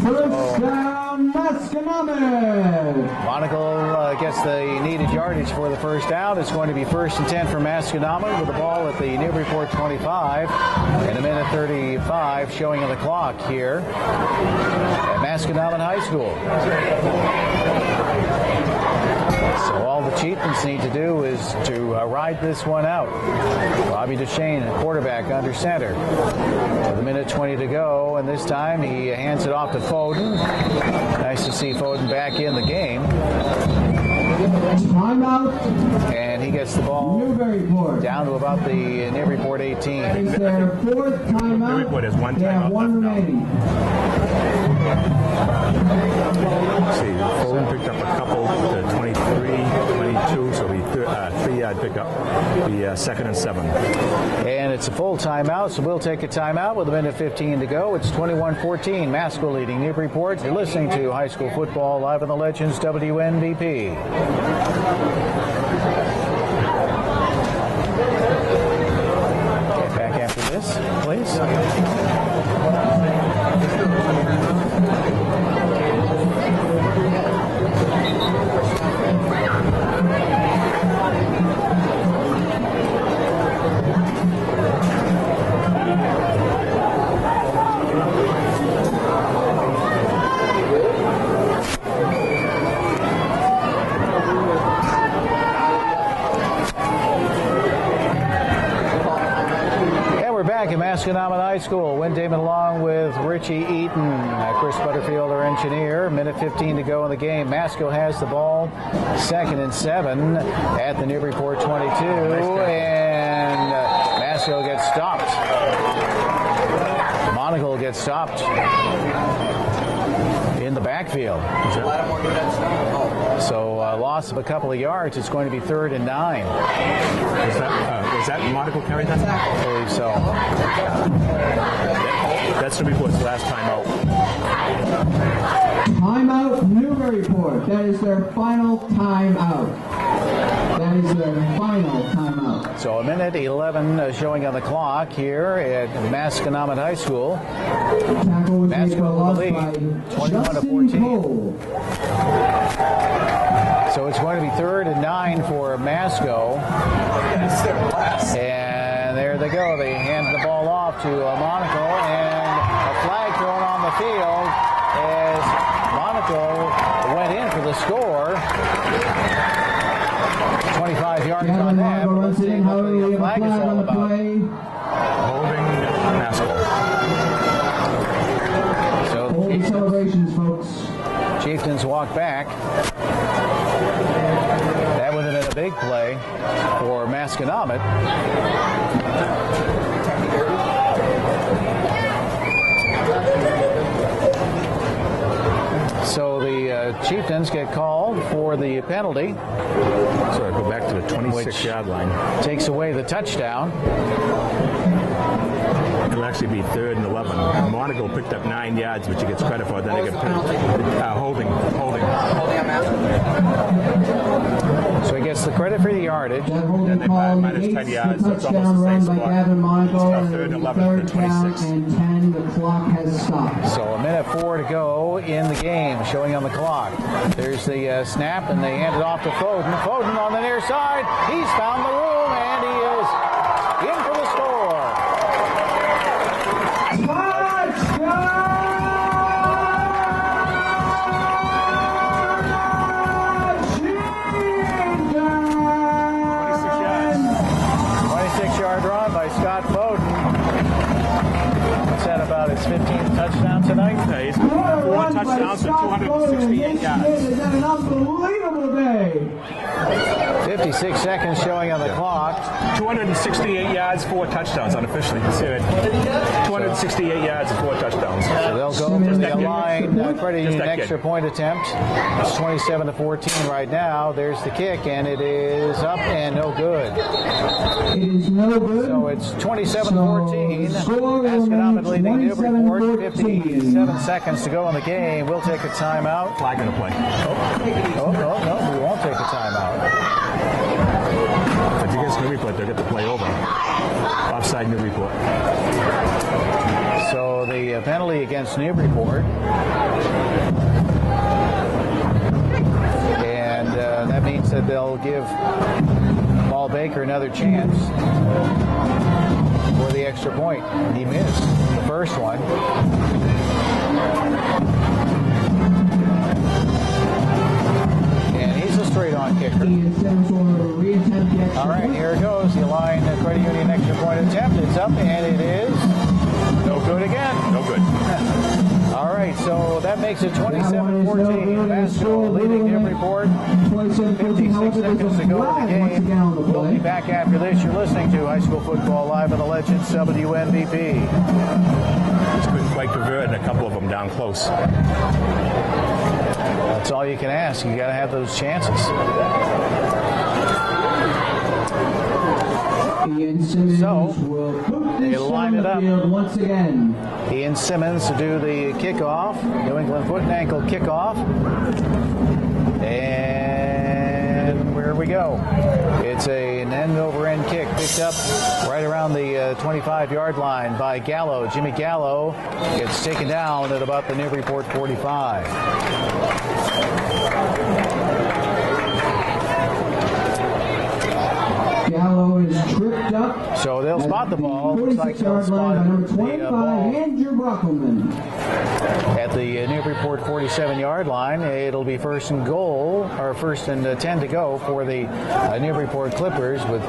First down, Masconomet. Monaco gets the needed yardage for the first down. It's going to be 1st and 10 for Masconomet with the ball at the Newburyport 25. And 1:35 showing on the clock here at Masconomet High School. So all the Chieftains need to do is to ride this one out. Bobby Duchesne, quarterback, under center. With 1:20 to go, and this time he hands it off to Foden. Nice to see Foden back in the game. Timeout, And he gets the ball Newburyport. down to about the Newburyport 18. That is their 4th timeout. Newburyport has 1 They have timeout 1 left now. remaining. See, Foden picked up a couple to 23, 22, so we 3-yard pickup. The 2nd and 7. And it's a full timeout, so we'll take a timeout with 1:15 to go. It's 21-14. Masco leading Newburyport. You're listening to High School Football live on the Legends, WNBP. Get back after this, please. Masconomet High School. Win Damon along with Richie Eaton, Chris Butterfield, our engineer. 1:15 to go in the game. Masco has the ball. 2nd and 7 at the Newburyport 22. And Masco gets stopped. Monaco gets stopped in the backfield. So loss of a couple of yards. It's going to be 3rd and 9. Was that Monaco carried that? I believe so. That's Newburyport's last time out. Timeout, Newburyport. That is their final timeout. That is their final timeout. So 1:11 showing on the clock here at Masconomet High School. Tackle was made for a loss by 21-14. Cole. So it's going to be 3rd and 9 for Masco. And there they go. They hand the ball off to Monaco, and a flag thrown on the field as Monaco went in for the score. 25 yards on that. Runs it in, however, we have a flag on the play. Holding Masco. So Holding celebrations, folks. Chieftains walk back. That would have been a big play for Masconomet. So the Chieftains get called for the penalty. So I go back to the 26-yard line. Takes away the touchdown. It'll actually be 3rd and 11. Monaco picked up 9 yards, which he gets credit for. Then they get holding. Holding on Masco. So he gets the credit for the yardage. That holding call minus 10 negates yards, the so it's touchdown almost the run same by spot. Gavin Monaco. It's 3rd and 11 Third to down 26. and 10. The clock has stopped. So 1:04 to go in the game, showing on the clock. There's the snap, and they hand it off to Foden. Foden on the near side. He's found the room, and he is in for the score. Scott Foden. What's that, about his 15th touchdown tonight? He's 4 touchdowns for 268 yards. It's an unbelievable day. 56 seconds showing on the clock. 268 yards, 4 touchdowns unofficially. See it. 268 yards and 4 touchdowns. So they'll go for the line credit union that extra kid. point attempt. It's 27-14 right now. There's the kick, and it is up and no good. It is no good. So it's 27-14. So, score Masconomet leading Newburyport. 27-14. 57 seconds to go in the game. We'll take a timeout. Flag going to play. Oh, no, we won't take a timeout. If you get Newburyport, they'll get the play over. Offside Newburyport. So the penalty against Newburyport. And that means that they'll give Paul Baker another chance for the extra point. He missed the first one. And he's a straight-on kicker. All right, here it goes. The line credit union extra point attempt. It's up, and it is no good again. No good. All right, so that makes it 27-14. Masco leading Newburyport. 56 seconds to go in the game. We'll be back after this. You're listening to High School Football Live on the Legends WNBP. Just couldn't quite convert, and a couple of them down close. That's all you can ask. You got to have those chances. Ian Simmons So, will put they this line on it the up. field once again. Ian Simmons to do the kickoff. New England foot and ankle kickoff. And where we go. It's an end-over-end kick picked up right around the 25-yard line by Gallo. Jimmy Gallo gets taken down at about the Newburyport 45. Gallo is tripped up. So they'll spot the ball. Looks like they'll 46-yard line by number spot the 25, ball Andrew Brockelman. at the Newburyport 47-yard line. It'll be first and goal, or first and 10 to go for the Newburyport Clippers with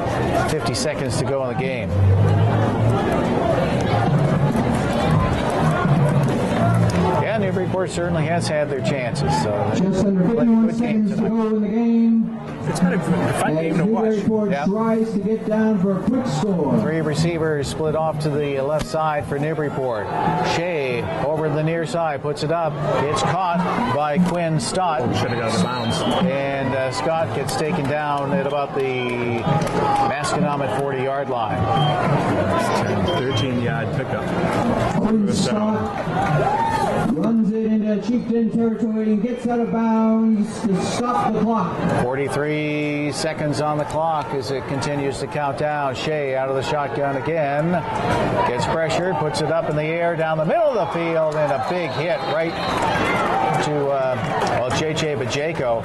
50 seconds to go in the game. Yeah, Newburyport certainly has had their chances. So Just under 51 seconds to go in the game. It's been a fun game As to watch. Newburyport Yep. tries to get down for a quick score. 3 receivers split off to the left side for Newburyport. Shea over the near side puts it up. It's caught by Quinn Stott. Should have got out of bounds. And Scott gets taken down at about the Masconomet 40-yard line. 13-yard pickup. Quinn First down. Stott runs it into in Chieftain territory and gets out of bounds to stop the clock. 43 seconds on the clock as it continues to count down. Shea out of the shotgun again. Gets pressured, puts it up in the air down the middle of the field, and a big hit right to J.J. Bajako.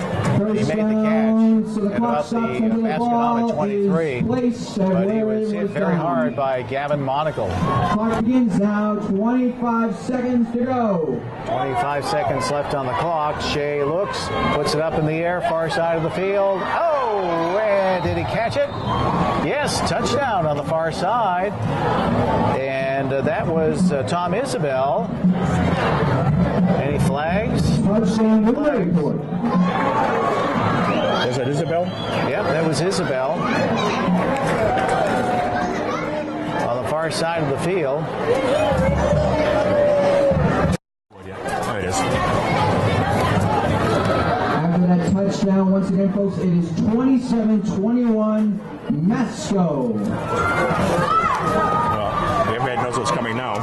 He made the catch. So the clock stops the until the ball Masconomet 23. is placed But he was hit very hard by Gavin Monagle. Clock begins now. 25 seconds to go. 25 seconds left on the clock. Shea looks, puts it up in the air, far side of the field. Oh, and did he catch it? Yes, touchdown on the far side. And that was Tom Isabel. Any flags? Touchdown, Newburyport. Was that Isabel? Yep, that was Isabel. On the far side of the field. There it is. After that touchdown, once again, folks, it is 27-21 Masco. Well, everybody knows what's coming now.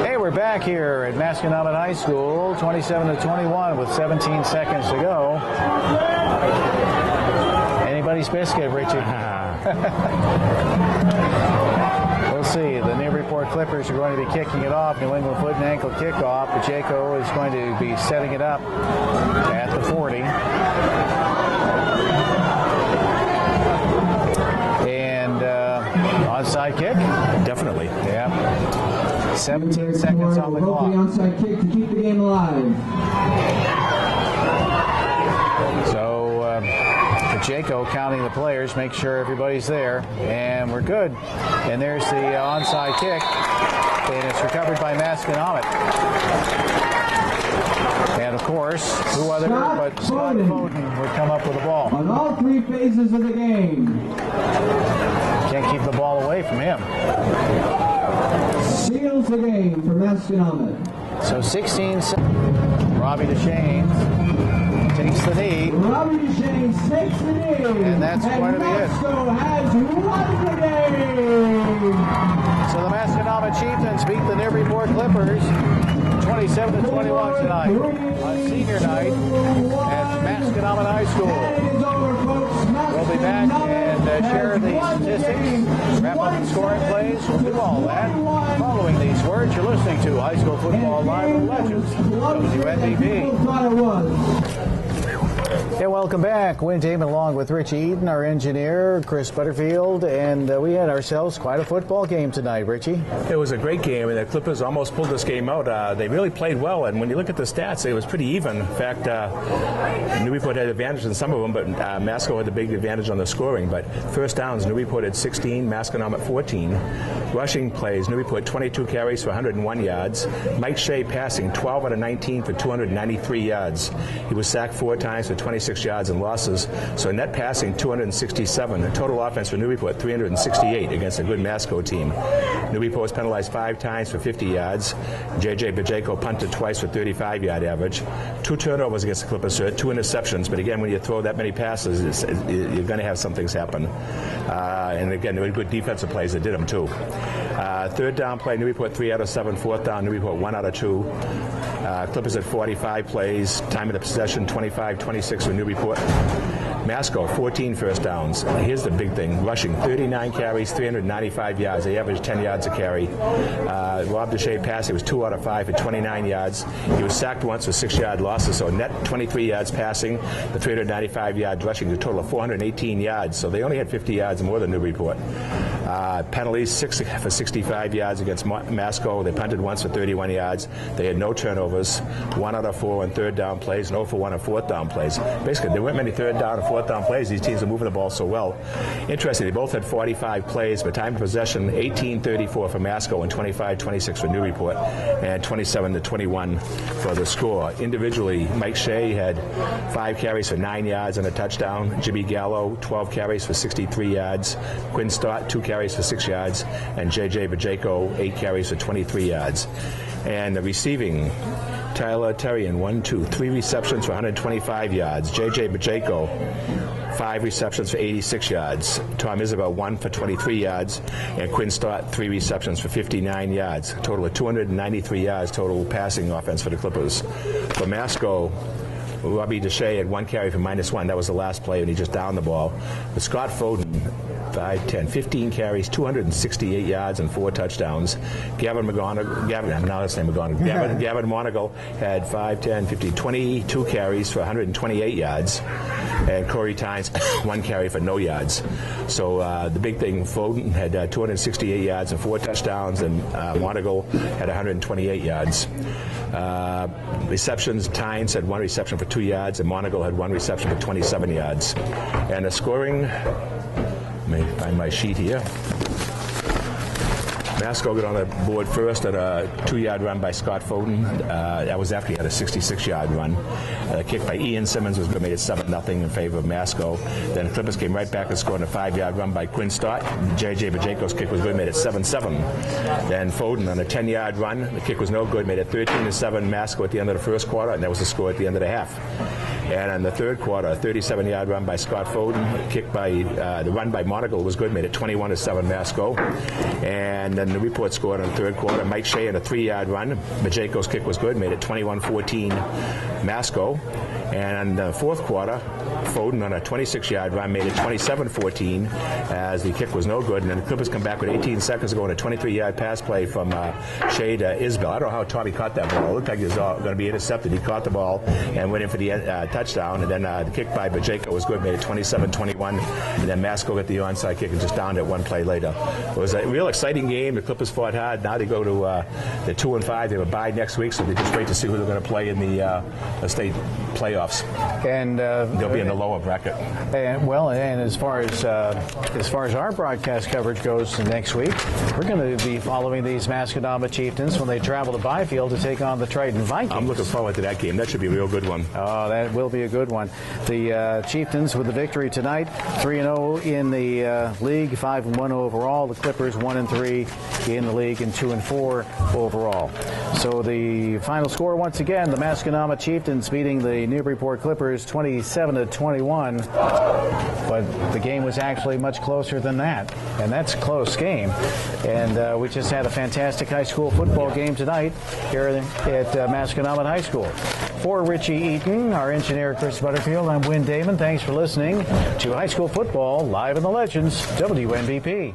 Hey, we're back here at Masconomet High School, 27-21 with 17 seconds to go. Anybody's biscuit, Richie. We'll see. The Newburyport Clippers are going to be kicking it off. New England foot and ankle kickoff. Bajako is going to be setting it up at the 40. And onside kick? Definitely. Yeah. 17 seconds on the clock. The onside kick to keep the game alive. So Bajako counting the players, make sure everybody's there, and we're good. And there's the onside kick, and it's recovered by Masconomet. And of course, who other but Scott Foden would come up with the ball. On all three phases of the game. Can't keep the ball away from him. Seals the game for Masconomet. So 16 seconds. Robbie DeShane takes the knee. Robbie DeShane takes the knee. And that's going to be it. Masco has won the game. So the Masconomet Chieftains beat the Newburyport Clippers 27-21 tonight on senior night at Masconomet High School. We'll be back and share the statistics, wrap up the scoring plays. We'll do all that. Following these words, you're listening to High School Football Live with Legends, WNBB. And welcome back. Wayne Damon along with Rich Eden, our engineer, Chris Butterfield, and we had ourselves quite a football game tonight, Richie. It was a great game, and the Clippers almost pulled this game out. They really played well, and when you look at the stats, it was pretty even. In fact, Newburyport had advantage in some of them, but Masco had the big advantage on the scoring. But first downs, Newburyport had 16, Masconomet 14. Rushing plays, Newburyport 22 carries for 101 yards. Mike Shea passing 12 out of 19 for 293 yards. He was sacked 4 times for 26 yards and losses. So net passing 267. The total offense for Newburyport 368 against a good Masco team. Newburyport was penalized 5 times for 50 yards. J.J. Bajako punted twice for 35-yard average. 2 turnovers against the Clippers, 2 interceptions. But again, when you throw that many passes, you're going to have some things happen. And again, there were good defensive plays that did them too. Third down play, Newburyport 3 out of 7. Fourth down, Newburyport 1 out of 2. Clippers at 45 plays. Time of the possession 25-26 for Newburyport. Masco 14 first downs. Here's the big thing: rushing 39 carries, 395 yards. They averaged 10 yards a carry. Rob DeShea passing was 2 out of 5 for 29 yards. He was sacked once for 6-yard losses. So net 23 yards passing, the 395 yards rushing, a total of 418 yards. So they only had 50 yards more than Newburyport. Penalties 6 for 65 yards against Masco. They punted once for 31 yards. They had no turnovers. 1 out of 4 on third down plays, 0 for 1 on fourth down plays. Basically, there weren't many third down and fourth down plays. These teams are moving the ball so well. Interesting, they both had 45 plays, but time of possession 18-34 for Masco and 25-26 for Newburyport, and 27-21 for the score. Individually, Mike Shea had 5 carries for 9 yards and a touchdown. Jimmy Gallo 12 carries for 63 yards. Quinn Stott 2 carries for 6 yards, and J.J. Bajako 8 carries for 23 yards. And the receiving, Tyler Terrian 3 receptions for 125 yards. J.J. Bajako 5 receptions for 86 yards. Tom Isabel 1 for 23 yards, and Quinn Stott 3 receptions for 59 yards. A total of 293 yards total passing offense for the Clippers. For Masco, Robbie Deshay had 1 carry for -1. That was the last play, and he just downed the ball. But Scott Foden, 5, 10, 15 carries, 268 yards, and 4 touchdowns. Gavin Monagle had 5, 10, 15, 22 carries for 128 yards. And Corey Tynes, 1 carry for no yards. So the big thing, Foden had 268 yards and 4 touchdowns, and Monagle had 128 yards. Receptions, Tynes had 1 reception for 2 yards, and Monagle had 1 reception for 27 yards. And the scoring, let me find my sheet here. Masco got on the board first at a 2-yard run by Scott Foden. That was after he had a 66-yard run. A kick by Ian Simmons was made it 7-0 in favor of Masco. Then the Clippers came right back and scored a 5-yard run by Quinn Stott. J.J. Bajako's kick was good, made it 7-7. Then Foden on a 10-yard run. The kick was no good, made it 13-7 Masco at the end of the first quarter, and that was the score at the end of the half. And in the third quarter, a 37-yard run by Scott Foden. Kick by the run by Monagle was good, made it 21-7 Masco. And then the report scored in the third quarter. Mike Shea in a 3-yard run. Bajako's kick was good, made it 21-14 Masco. And in the fourth quarter, Foden on a 26-yard run made it 27-14 as the kick was no good. And then the Clippers come back with 18 seconds to go on a 23-yard pass play from Shea to Isbell. I don't know how Tommy caught that ball. It looked like it was going to be intercepted. He caught the ball and went in for the touchdown. And then the kick by Bajako was good, made it 27-21. And then Masco got the onside kick and just downed it 1 play later. It was a real exciting game. The Clippers fought hard. Now they go to the 2-5. They have a bye next week, so they just wait to see who they're going to play in the state playoffs. And they'll be in the lower bracket. And as far as our broadcast coverage goes next week, we're going to be following these Masconomet Chieftains when they travel to Byfield to take on the Triton Vikings. I'm looking forward to that game. That should be a real good one. Oh, that will be a good one. The Chieftains with the victory tonight, 3-0 in the league, 5-1 overall. The Clippers 1-3 in the league and 2-4 overall. So the final score once again: the Masconomet Chieftains beating the Newburyport Clippers 27-21. But the game was actually much closer than that, and that's a close game. And we just had a fantastic high school football game tonight here at Masconomet High School. For Richie Eaton, our engineer Chris Butterfield, I'm Wynn Damon. Thanks for listening to High School Football Live in the Legends, WNBP.